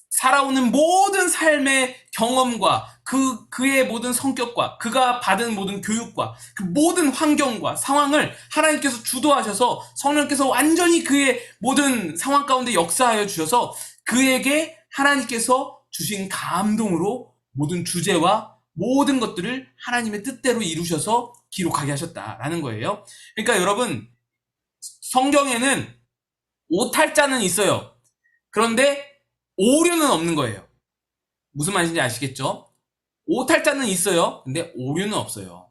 살아오는 모든 삶의 경험과 그의 모든 성격과 그가 받은 모든 교육과 그 모든 환경과 상황을 하나님께서 주도하셔서 성령께서 완전히 그의 모든 상황 가운데 역사하여 주셔서 그에게 하나님께서 주신 감동으로 모든 주제와 모든 것들을 하나님의 뜻대로 이루셔서 기록하게 하셨다라는 거예요. 그러니까 여러분 성경에는 오탈자는 있어요. 그런데 오류는 없는 거예요. 무슨 말인지 아시겠죠? 오탈자는 있어요. 근데 오류는 없어요.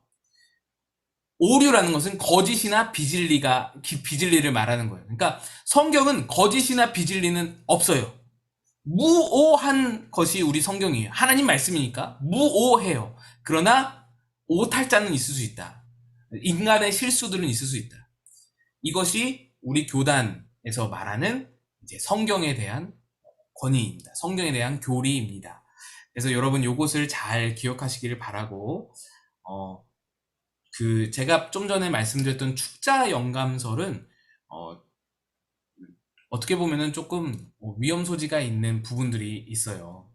오류라는 것은 거짓이나 비진리를 말하는 거예요. 그러니까 성경은 거짓이나 비진리는 없어요. 무오한 것이 우리 성경이에요. 하나님 말씀이니까 무오해요. 그러나 오탈자는 있을 수 있다. 인간의 실수들은 있을 수 있다. 이것이 우리 교단에서 말하는 이제 성경에 대한 권위입니다. 성경에 대한 교리입니다. 그래서 여러분 요것을 잘 기억하시기를 바라고 제가 좀 전에 말씀드렸던 축자 영감설은 어떻게 보면은 조금 위험 소지가 있는 부분들이 있어요.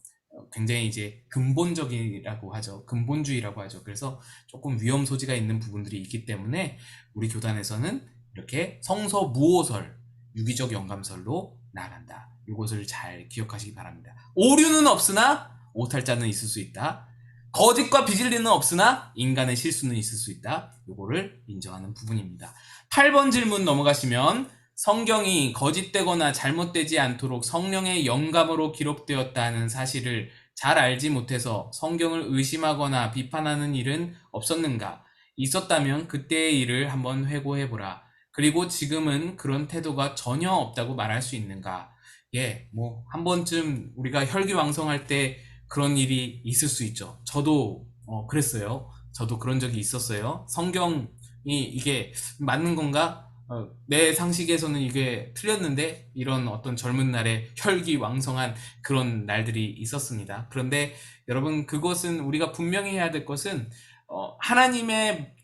굉장히 이제 근본적이라고 하죠. 근본주의라고 하죠. 그래서 조금 위험 소지가 있는 부분들이 있기 때문에 우리 교단에서는 이렇게 성서 무오설, 유기적 영감설로 나간다. 이것을 잘 기억하시기 바랍니다. 오류는 없으나 오탈자는 있을 수 있다. 거짓과 비진리는 없으나 인간의 실수는 있을 수 있다. 이거를 인정하는 부분입니다. 8번 질문 넘어가시면 성경이 거짓되거나 잘못되지 않도록 성령의 영감으로 기록되었다는 사실을 잘 알지 못해서 성경을 의심하거나 비판하는 일은 없었는가? 있었다면 그때의 일을 한번 회고해보라. 그리고 지금은 그런 태도가 전혀 없다고 말할 수 있는가? 뭐 한 번쯤 우리가 혈기왕성할 때 그런 일이 있을 수 있죠. 저도 그랬어요. 저도 그런 적이 있었어요. 성경이 이게 맞는 건가? 내 상식에서는 이게 틀렸는데 이런 어떤 젊은 날에 혈기왕성한 그런 날들이 있었습니다. 그런데 여러분 그것은 우리가 분명히 해야 될 것은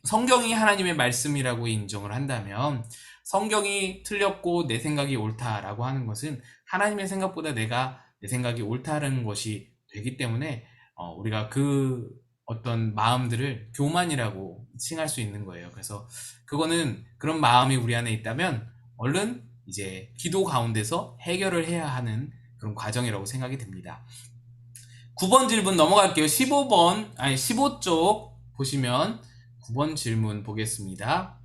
성경이 하나님의 말씀이라고 인정을 한다면 성경이 틀렸고 내 생각이 옳다라고 하는 것은 하나님의 생각보다 내 생각이 옳다는 것이 되기 때문에 우리가 그 어떤 마음들을 교만이라고 칭할 수 있는 거예요. 그래서 그거는 그런 마음이 우리 안에 있다면 얼른 이제 기도 가운데서 해결을 해야 하는 그런 과정이라고 생각이 됩니다. 9번 질문 넘어갈게요. 15쪽 보시면 9번 질문 보겠습니다.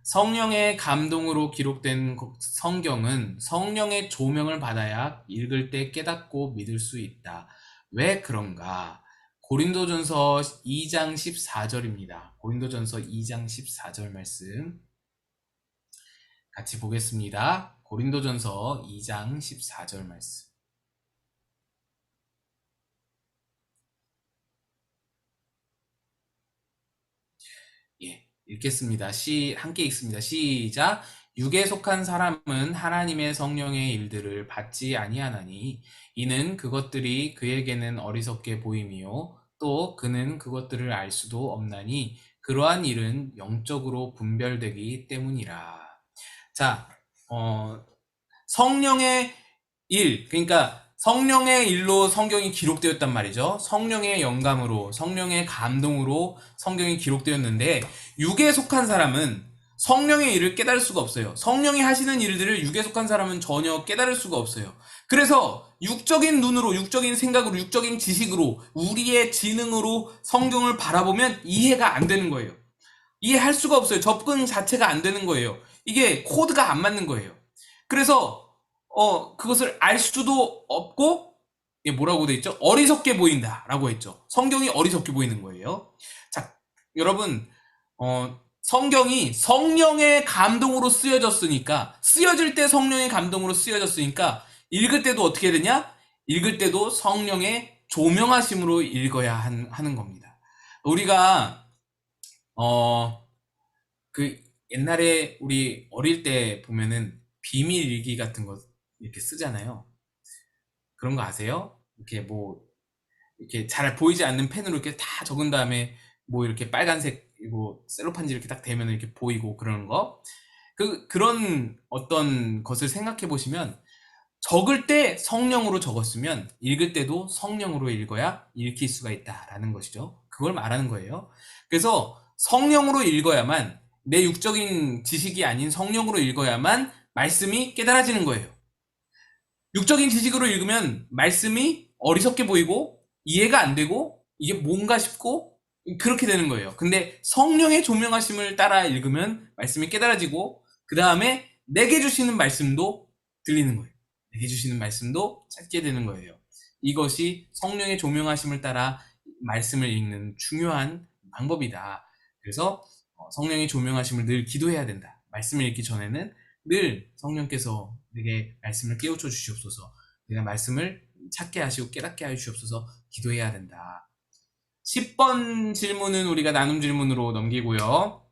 성령의 감동으로 기록된 성경은 성령의 조명을 받아야 읽을 때 깨닫고 믿을 수 있다. 왜 그런가? 고린도전서 2장 14절입니다. 고린도전서 2장 14절 말씀 같이 보겠습니다. 고린도전서 2장 14절 말씀. 예, 읽겠습니다. 함께 읽습니다. 시작. 육에 속한 사람은 하나님의 성령의 일들을 받지 아니하나니 이는 그것들이 그에게는 어리석게 보임이요 또 그는 그것들을 알 수도 없나니 그러한 일은 영적으로 분별되기 때문이라. 자, 성령의 일, 그러니까 성령의 일로 성경이 기록되었단 말이죠. 성령의 영감으로, 성령의 감동으로 성경이 기록되었는데 육에 속한 사람은 성령의 일을 깨달을 수가 없어요. 성령이 하시는 일들을 육에 속한 사람은 전혀 깨달을 수가 없어요. 그래서 육적인 눈으로, 육적인 생각으로, 육적인 지식으로, 우리의 지능으로 성경을 바라보면 이해가 안 되는 거예요. 이해할 수가 없어요. 접근 자체가 안 되는 거예요. 이게 코드가 안 맞는 거예요. 그래서 그것을 알 수도 없고, 이게 뭐라고 돼 있죠? 어리석게 보인다라고 했죠. 성경이 어리석게 보이는 거예요. 자, 여러분, 성경이 성령의 감동으로 쓰여졌으니까, 쓰여질 때 성령의 감동으로 쓰여졌으니까, 읽을 때도 어떻게 되냐? 읽을 때도 성령의 조명하심으로 읽어야 하는 겁니다. 우리가, 그 옛날에 우리 어릴 때 보면은 비밀 일기 같은 거 이렇게 쓰잖아요. 그런 거 아세요? 이렇게 뭐 이렇게 잘 보이지 않는 펜으로 이렇게 다 적은 다음에 뭐 이렇게 빨간색 이거 셀로판지 이렇게 딱 대면 이렇게 보이고 그러는 거. 그런 어떤 것을 생각해 보시면 적을 때 성령으로 적었으면 읽을 때도 성령으로 읽어야 읽힐 수가 있다라는 것이죠. 그걸 말하는 거예요. 그래서 성령으로 읽어야만, 내 육적인 지식이 아닌 성령으로 읽어야만 말씀이 깨달아지는 거예요. 육적인 지식으로 읽으면 말씀이 어리석게 보이고 이해가 안 되고 이게 뭔가 싶고 그렇게 되는 거예요. 근데 성령의 조명하심을 따라 읽으면 말씀이 깨달아지고 그 다음에 내게 주시는 말씀도 들리는 거예요. 내게 주시는 말씀도 찾게 되는 거예요. 이것이 성령의 조명하심을 따라 말씀을 읽는 중요한 방법이다. 그래서 성령의 조명하심을 늘 기도해야 된다. 말씀을 읽기 전에는 늘 성령께서 내게 말씀을 깨우쳐 주시옵소서, 내가 말씀을 찾게 하시고 깨닫게 하여 주시옵소서 기도해야 된다. 10번 질문은 우리가 나눔 질문으로 넘기고요.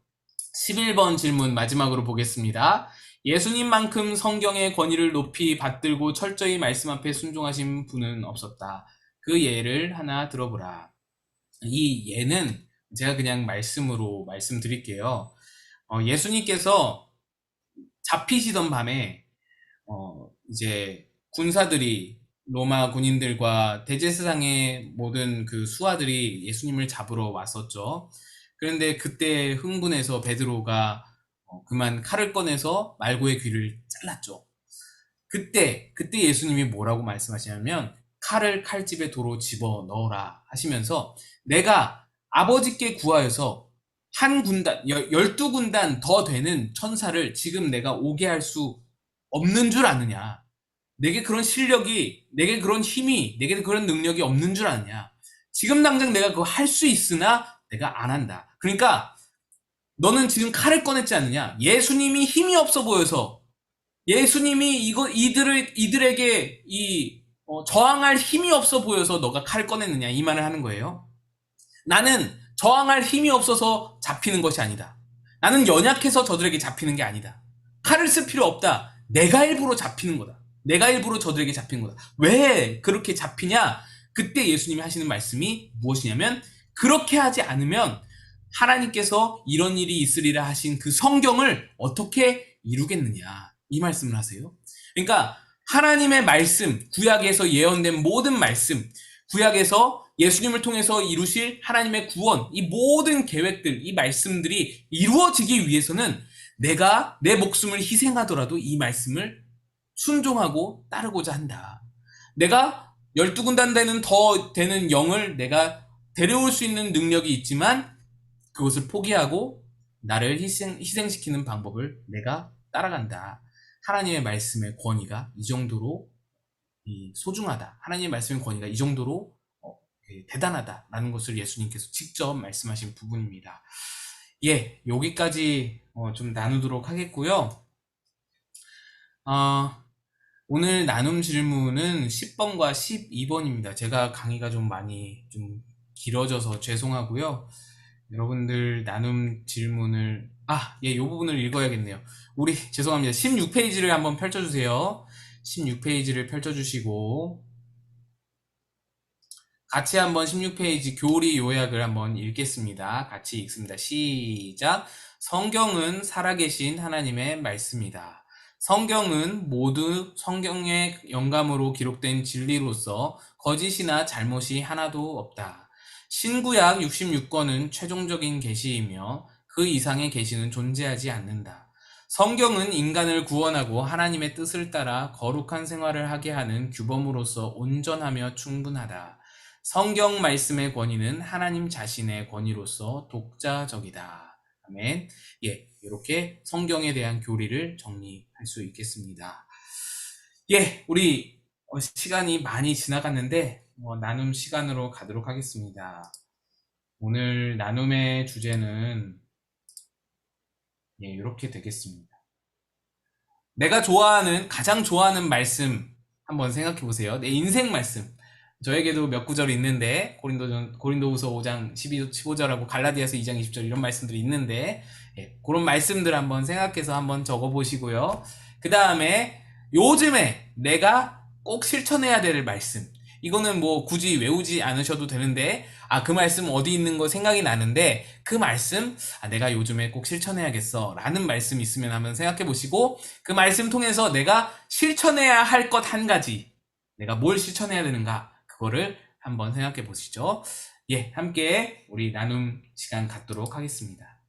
11번 질문 마지막으로 보겠습니다. 예수님만큼 성경의 권위를 높이 받들고 철저히 말씀 앞에 순종하신 분은 없었다. 그 예를 하나 들어보라. 이 예는 제가 그냥 말씀으로 말씀드릴게요. 예수님께서 잡히시던 밤에 이제 군사들이, 로마 군인들과 대제사장의 모든 그 수하들이 예수님을 잡으러 왔었죠. 그런데 그때 흥분해서 베드로가 그만 칼을 꺼내서 말고의 귀를 잘랐죠. 그때 예수님이 뭐라고 말씀하시냐면 칼을 칼집에 도로 집어 넣어라 하시면서 내가 아버지께 구하여서 한 군단, 12군단 더 되는 천사를 지금 내가 오게 할 수 없는 줄 아느냐. 내게 그런 실력이, 내게 그런 힘이, 내게 그런 능력이 없는 줄 아느냐. 지금 당장 내가 그거 할 수 있으나 내가 안 한다. 그러니까 너는 지금 칼을 꺼냈지 않느냐. 예수님이 힘이 없어 보여서, 예수님이 이들에게 저항할 힘이 없어 보여서 너가 칼을 꺼냈느냐, 이 말을 하는 거예요. 나는 저항할 힘이 없어서 잡히는 것이 아니다. 나는 연약해서 저들에게 잡히는 게 아니다. 칼을 쓸 필요 없다. 내가 일부러 잡히는 거다. 내가 일부러 저들에게 잡히는 거다. 왜 그렇게 잡히냐? 그때 예수님이 하시는 말씀이 무엇이냐면, 그렇게 하지 않으면 하나님께서 이런 일이 있으리라 하신 그 성경을 어떻게 이루겠느냐, 이 말씀을 하세요. 그러니까 하나님의 말씀, 구약에서 예언된 모든 말씀, 구약에서 예수님을 통해서 이루실 하나님의 구원, 이 모든 계획들, 이 말씀들이 이루어지기 위해서는 내가 내 목숨을 희생하더라도 이 말씀을 순종하고 따르고자 한다. 내가 12군단 더 되는 영을 내가 데려올 수 있는 능력이 있지만 그것을 포기하고 나를 희생시키는 방법을 내가 따라간다. 하나님의 말씀의 권위가 이 정도로 소중하다. 하나님의 말씀의 권위가 이 정도로 대단하다라는 것을 예수님께서 직접 말씀하신 부분입니다. 예, 여기까지 좀 나누도록 하겠고요. 오늘 나눔 질문은 10번과 12번입니다. 제가 강의가 좀 많이 좀 길어져서 죄송하고요. 여러분들 나눔 질문을 예, 이 부분을 읽어야겠네요. 우리 죄송합니다. 16페이지를 한번 펼쳐주세요. 16페이지를 펼쳐주시고 같이 한번 16페이지 교리 요약을 한번 읽겠습니다. 같이 읽습니다. 시작. 성경은 살아계신 하나님의 말씀이다. 성경은 모두 성경의 영감으로 기록된 진리로서 거짓이나 잘못이 하나도 없다. 신구약 66권은 최종적인 계시이며 그 이상의 계시는 존재하지 않는다. 성경은 인간을 구원하고 하나님의 뜻을 따라 거룩한 생활을 하게 하는 규범으로서 온전하며 충분하다. 성경 말씀의 권위는 하나님 자신의 권위로서 독자적이다. 아멘. 예, 이렇게 성경에 대한 교리를 정리할 수 있겠습니다. 예, 우리 시간이 많이 지나갔는데 나눔 시간으로 가도록 하겠습니다. 오늘 나눔의 주제는 이렇게 되겠습니다. 내가 가장 좋아하는 말씀 한번 생각해 보세요. 내 인생 말씀. 저에게도 몇 구절이 있는데 고린도후서 5장 15절하고 갈라디아서 2장 20절 이런 말씀들이 있는데 그런 말씀들 한번 생각해서 한번 적어보시고요. 그 다음에 요즘에 내가 꼭 실천해야 될 말씀. 이거는 뭐 굳이 외우지 않으셔도 되는데 그 말씀 어디 있는 거 생각이 나는데 그 말씀 내가 요즘에 꼭 실천해야겠어 라는 말씀 있으면 한번 생각해 보시고 그 말씀 통해서 내가 실천해야 할 것 한 가지 내가 뭘 실천해야 되는가 그거를 한번 생각해 보시죠. 예, 함께 우리 나눔 시간 갖도록 하겠습니다.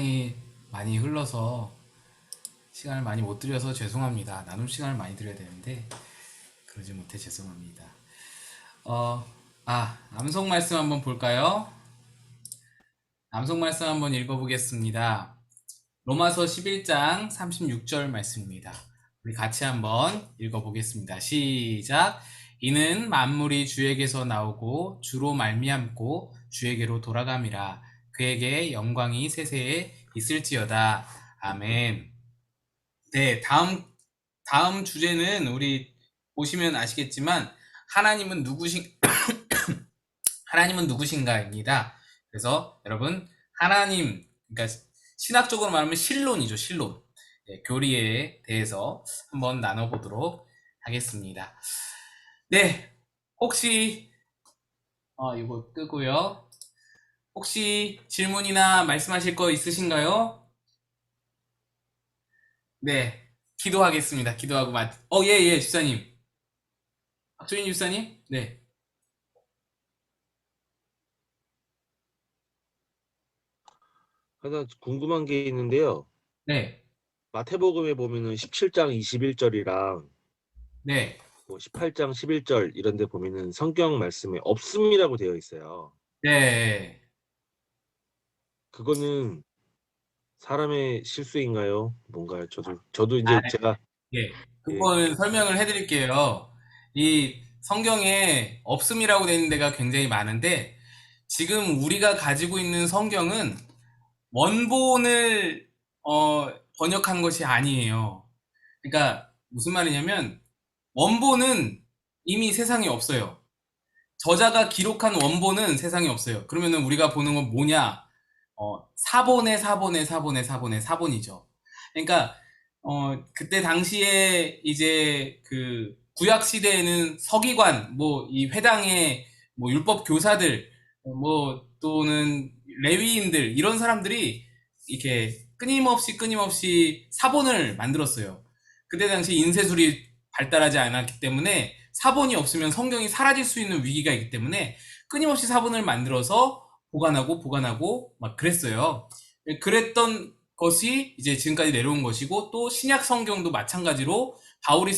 시간이 많이 흘러서 시간을 많이 못 드려서 죄송합니다. 나눔 시간을 많이 드려야 되는데 그러지 못해 죄송합니다. 어, 암송 말씀 한번 볼까요? 암송 말씀 한번 읽어보겠습니다. 로마서 11장 36절 말씀입니다. 우리 같이 한번 읽어보겠습니다. 시작. 이는 만물이 주에게서 나오고 주로 말미암고 주에게로 돌아감이라. 그에게 영광이 세세에 있을지어다. 아멘. 네, 다음 주제는 우리 보시면 아시겠지만 하나님은 누구신가입니다. 그래서 여러분 그러니까 신학적으로 말하면 신론이죠, 신론. 네, 교리에 대해서 한번 나눠보도록 하겠습니다. 네, 혹시 이거 끄고요. 혹시 질문이나 말씀하실 거 있으신가요? 네, 기도하겠습니다. 기도하고 예, 집사님. 박조인 집사님? 네. 하나 궁금한 게 있는데요. 네. 마태복음에 보면은 17장 21절이랑 네. 18장 11절 이런 데 보면은 성경 말씀에 없음이라고 되어 있어요. 네. 그거는 사람의 실수인가요? 뭔가요? 저도 이제 제가 예. 예, 그거는 설명을 해드릴게요. 이 성경에 없음이라고 되어 있는 데가 굉장히 많은데, 지금 우리가 가지고 있는 성경은 원본을 번역한 것이 아니에요. 그러니까 무슨 말이냐면, 원본은 이미 세상에 없어요. 저자가 기록한 원본은 세상에 없어요. 그러면은 우리가 보는 건 뭐냐? 사본이죠. 그러니까 그때 당시에 이제 그 구약 시대에는 서기관, 뭐 이 회당의 뭐 율법 교사들, 뭐 또는 레위인들 이런 사람들이 이렇게 끊임없이 사본을 만들었어요. 그때 당시 인쇄술이 발달하지 않았기 때문에 사본이 없으면 성경이 사라질 수 있는 위기가 있기 때문에 끊임없이 사본을 만들어서 보관하고 막 그랬어요. 그랬던 것이 이제 지금까지 내려온 것이고, 또 신약 성경도 마찬가지로 바울이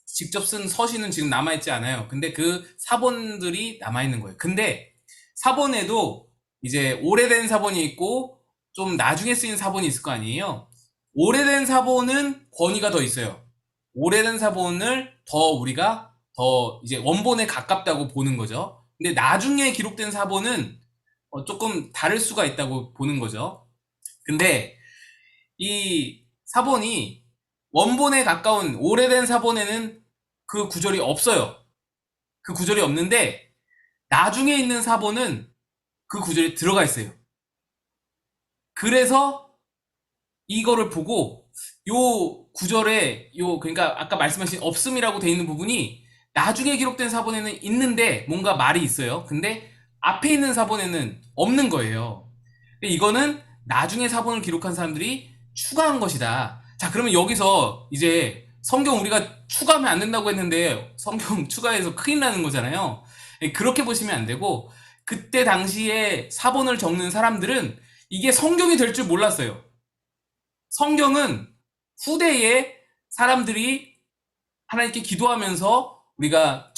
직접 쓴 서신은 지금 남아있지 않아요. 근데 그 사본들이 남아있는 거예요. 근데 사본에도 이제 오래된 사본이 있고 좀 나중에 쓰인 사본이 있을 거 아니에요. 오래된 사본은 권위가 더 있어요. 오래된 사본을 우리가 더 이제 원본에 가깝다고 보는 거죠. 근데 나중에 기록된 사본은 조금 다를 수가 있다고 보는 거죠. 근데 이 사본이 원본에 가까운 오래된 사본에는 그 구절이 없어요. 그 구절이 없는데 나중에 있는 사본은 그 구절이 들어가 있어요. 그래서 이거를 보고 요 구절에 그러니까 아까 말씀하신 없음이라고 돼 있는 부분이 나중에 기록된 사본에는 있는데 뭔가 말이 있어요. 근데 앞에 있는 사본에는 없는 거예요. 이거는 나중에 사본을 기록한 사람들이 추가한 것이다. 자, 그러면 여기서 이제 성경 우리가 추가하면 안 된다고 했는데 성경 추가해서 큰일 나는 거잖아요. 그렇게 보시면 안 되고, 그때 당시에 사본을 적는 사람들은 이게 성경이 될 줄 몰랐어요. 성경은 후대에 사람들이 하나님께 기도하면서 우리가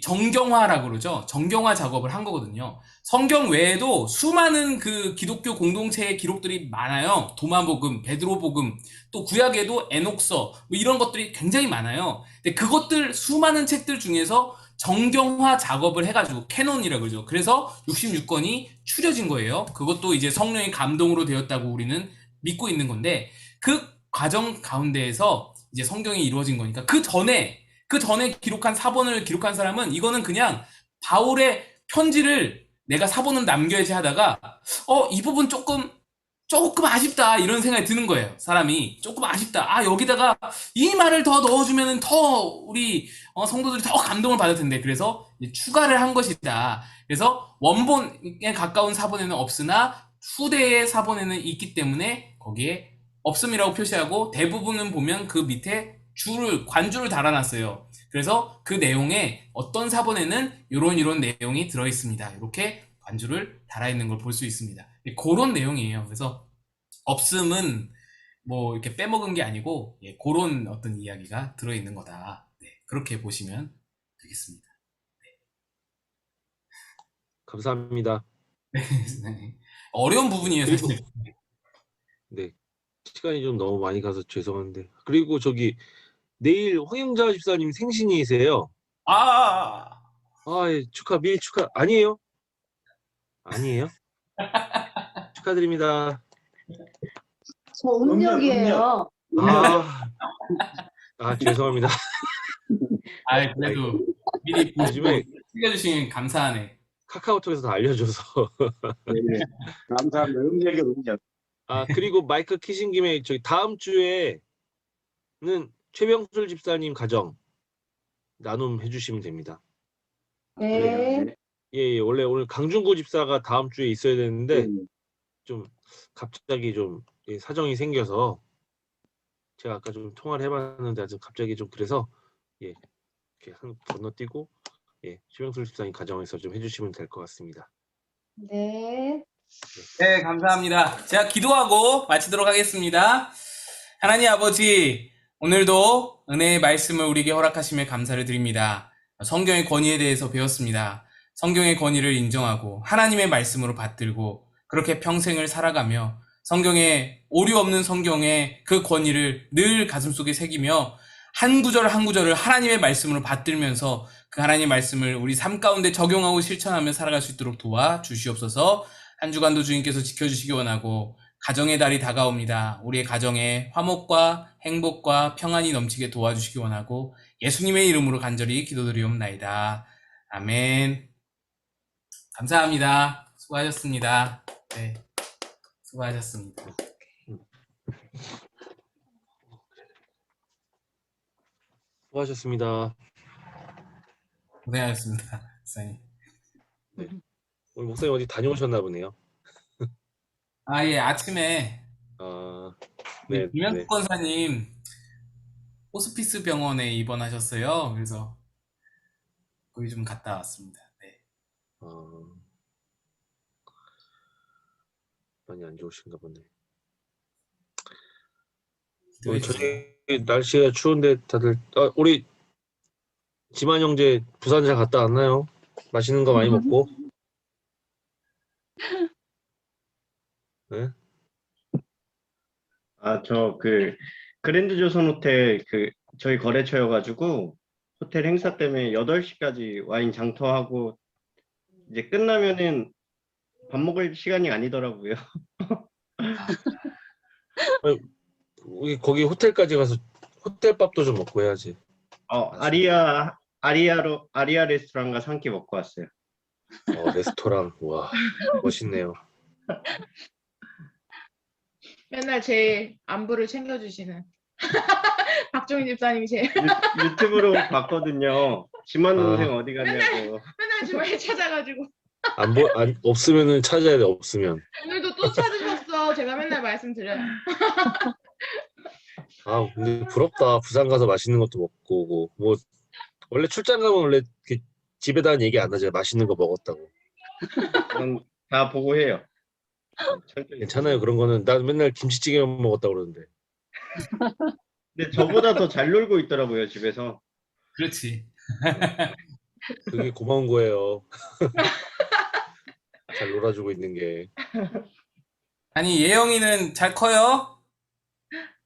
정경화라고 그러죠. 정경화 작업을 한 거거든요. 성경 외에도 수많은 그 기독교 공동체의 기록들이 많아요. 도마복음, 베드로복음, 또 구약에도 에녹서, 뭐 이런 것들이 굉장히 많아요. 근데 그것들 수많은 책들 중에서 정경화 작업을 해가지고 캐논이라고 그러죠. 그래서 66권이 추려진 거예요. 그것도 이제 성령의 감동으로 되었다고 우리는 믿고 있는 건데, 그 과정 가운데에서 이제 성경이 이루어진 거니까 그 전에 기록한 사본을 기록한 사람은 이거는 그냥 바울의 편지를 내가 사본을 남겨야지 하다가 이 부분 조금 아쉽다 이런 생각이 드는 거예요. 사람이 조금 아쉽다. 여기다가 이 말을 더 넣어주면 더 우리 성도들이 더 감동을 받을 텐데, 그래서 추가를 한 것이다. 그래서 원본에 가까운 사본에는 없으나 후대의 사본에는 있기 때문에 거기에 없음이라고 표시하고, 대부분은 보면 그 밑에 관주를 달아놨어요. 그래서 그 내용에 어떤 사본에는 이런 내용이 들어있습니다. 이렇게 관주를 달아있는 걸 볼 수 있습니다. 그런 내용이에요. 그래서 없음은 뭐 이렇게 빼먹은 게 아니고 그런 어떤 이야기가 들어있는 거다. 네, 그렇게 보시면 되겠습니다. 감사합니다. 네. 어려운 네, 부분이에요, 그리고 사실. 네, 시간이 좀 너무 많이 가서 죄송한데 그리고 저기 내일 황영자 집사님 생신이세요. 아, 아, 예, 미리 축하. 아니에요? 아니에요? 축하드립니다. 저 음력이에요. 아, 죄송합니다. 아이, 그래도 미리 보고 요즘에 챙겨주시면 감사하네. 카카오톡에서 다 알려줘서. 네, 감사합니다. 음력이 음력. 그리고 마이크 키신 김에 저기 다음 주에는 최병술 집사님 가정 나눔 해주시면 됩니다. 네. 예, 원래 오늘 강준구 집사가 다음 주에 있어야 되는데 네. 좀 갑자기 좀 사정이 생겨서 제가 아까 좀 통화를 해봤는데 아주 갑자기 좀 그래서 이렇게 건너뛰고 최병술 집사님 가정에서 좀 해주시면 될 것 같습니다. 네. 네, 감사합니다. 제가 기도하고 마치도록 하겠습니다. 하나님 아버지, 오늘도 은혜의 말씀을 우리에게 허락하심에 감사를 드립니다. 성경의 권위에 대해서 배웠습니다. 성경의 권위를 인정하고 하나님의 말씀으로 받들고 그렇게 평생을 살아가며 성경에 오류 없는 성경의 그 권위를 늘 가슴속에 새기며 한 구절 한 구절을 하나님의 말씀으로 받들면서 그 하나님의 말씀을 우리 삶 가운데 적용하고 실천하며 살아갈 수 있도록 도와주시옵소서. 한 주간도 주님께서 지켜주시기 원하고 가정의 달이 다가옵니다. 우리의 가정에 화목과 행복과 평안이 넘치게 도와주시기 원하고 예수님의 이름으로 간절히 기도드리옵나이다. 아멘. 감사합니다. 수고하셨습니다. 네, 수고하셨습니다. 수고하셨습니다. 고생하셨습니다. 목사님. 오늘 목사님 어디 다녀오셨나 보네요. 예, 아침에 네, 김현숙 네. 권사님 호스피스 병원에 입원하셨어요. 그래서 거기 좀 갔다 왔습니다. 네. 많이 안 좋으신가 보네. 기도해 오늘 주세요. 저녁에 날씨가 추운데 다들 우리 지만 형제 부산 잘 갔다 왔나요? 맛있는 거 많이 먹고. 네? 저 그랜드 조선 호텔 저희 거래처여가지고 호텔 행사 때문에 8시까지 와인 장터하고 이제 끝나면은 밥 먹을 시간이 아니더라고요. 우리 거기 호텔까지 가서 호텔밥도 좀 먹고 해야지. 아리아 레스토랑 가서 한 끼 먹고 왔어요. 레스토랑. 와, 멋있네요. 맨날 제 안부를 챙겨주시는 박종희 집사님이 유튜브로 봤거든요. 지만 동생 어디 갔냐고. 맨날 주말에 찾아가지고 없으면은 찾아야 돼. 없으면. 오늘도 또 찾으셨어. 제가 맨날 말씀드려요. 근데 부럽다. 부산 가서 맛있는 것도 먹고 오고. 뭐 원래 출장 가면 원래 이렇게 집에다는 얘기 안 하죠. 맛있는 거 먹었다고. 그건 다 보고 해요. 괜찮아요. 그런 거는 난 맨날 김치찌개만 먹었다고 그러는데. 근데 저보다 더 잘 놀고 있더라고요, 집에서. 그렇지. 그게 고마운 거예요. 잘 놀아주고 있는 게. 아니, 예영이는 잘 커요?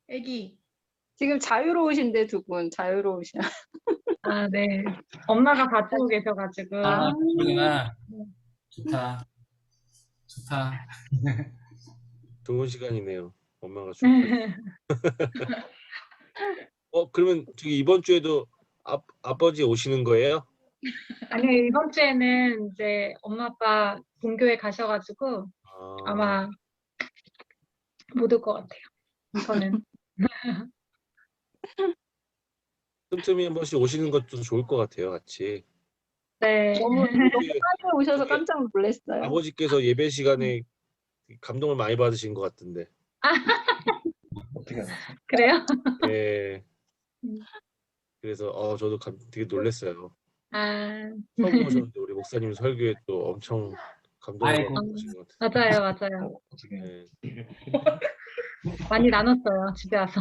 애기. 지금 자유로우신데 두 분 자유로우시나? 네. 엄마가 가지고 계셔가지고. 그러구나. 좋다. 좋다. 좋은 시간이네요. 엄마가 주고. 그러면 저기 이번 주에도 아버지 오시는 거예요? 아니, 이번 주에는 이제 엄마 아빠 본교에 가셔가지고 아마 못 올 것 같아요. 저는. 틈틈이 한 번씩 오시는 것도 좋을 것 같아요. 같이. 네. 너무 빨리 오셔서 깜짝 놀랐어요. 아버지께서 예배 시간에 감동을 많이 받으신 것 같은데. 그래요? 네. 그래서 저도 되게 놀랐어요. 처음 오셨는데 우리 목사님 설교에 또 엄청 감동을 아이고. 받고 계신 것 같아요. 맞아요, 맞아요. 네. 많이 나눴어요, 집에 와서.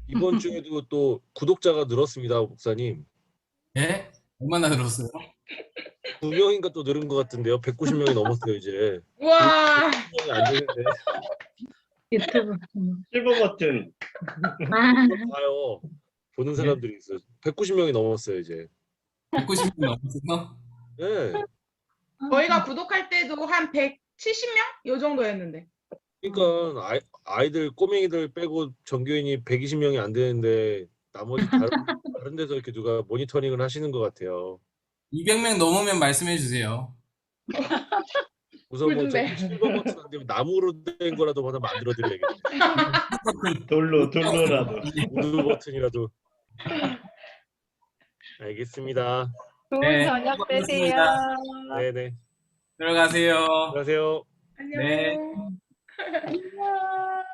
이번 주에도 또 구독자가 늘었습니다, 목사님. 예? 얼마나 들었어요? 9명인가 또 늘은 것 같은데요. 190명이 넘었어요, 이제. 우와. 190명이 안 되는데. 유튜브. 실버 버튼. 아, 그거 봐요. 보는 사람들이 있어요. 190명이 넘었어요, 이제. 190분 넘었어요? 네. 저희가 구독할 때도 한 170명? 요 정도였는데. 그러니까 아이들 꼬맹이들 빼고 전교인이 120명이 안 되는데 나머지 다른 데서 이렇게 누가 모니터링을 하시는 것 같아요. 200명 넘으면 말씀해 주세요. 우선 뭐 꿀준배. 실버 버튼 안 되면 나무로 된 거라도 하나 만들어 드려야겠네. 돌로라도. 우드 버튼이라도. 알겠습니다. 좋은 네, 저녁 되세요. 고맙습니다. 네네. 들어가세요. 안녕하세요. 안녕. 네. 안녕.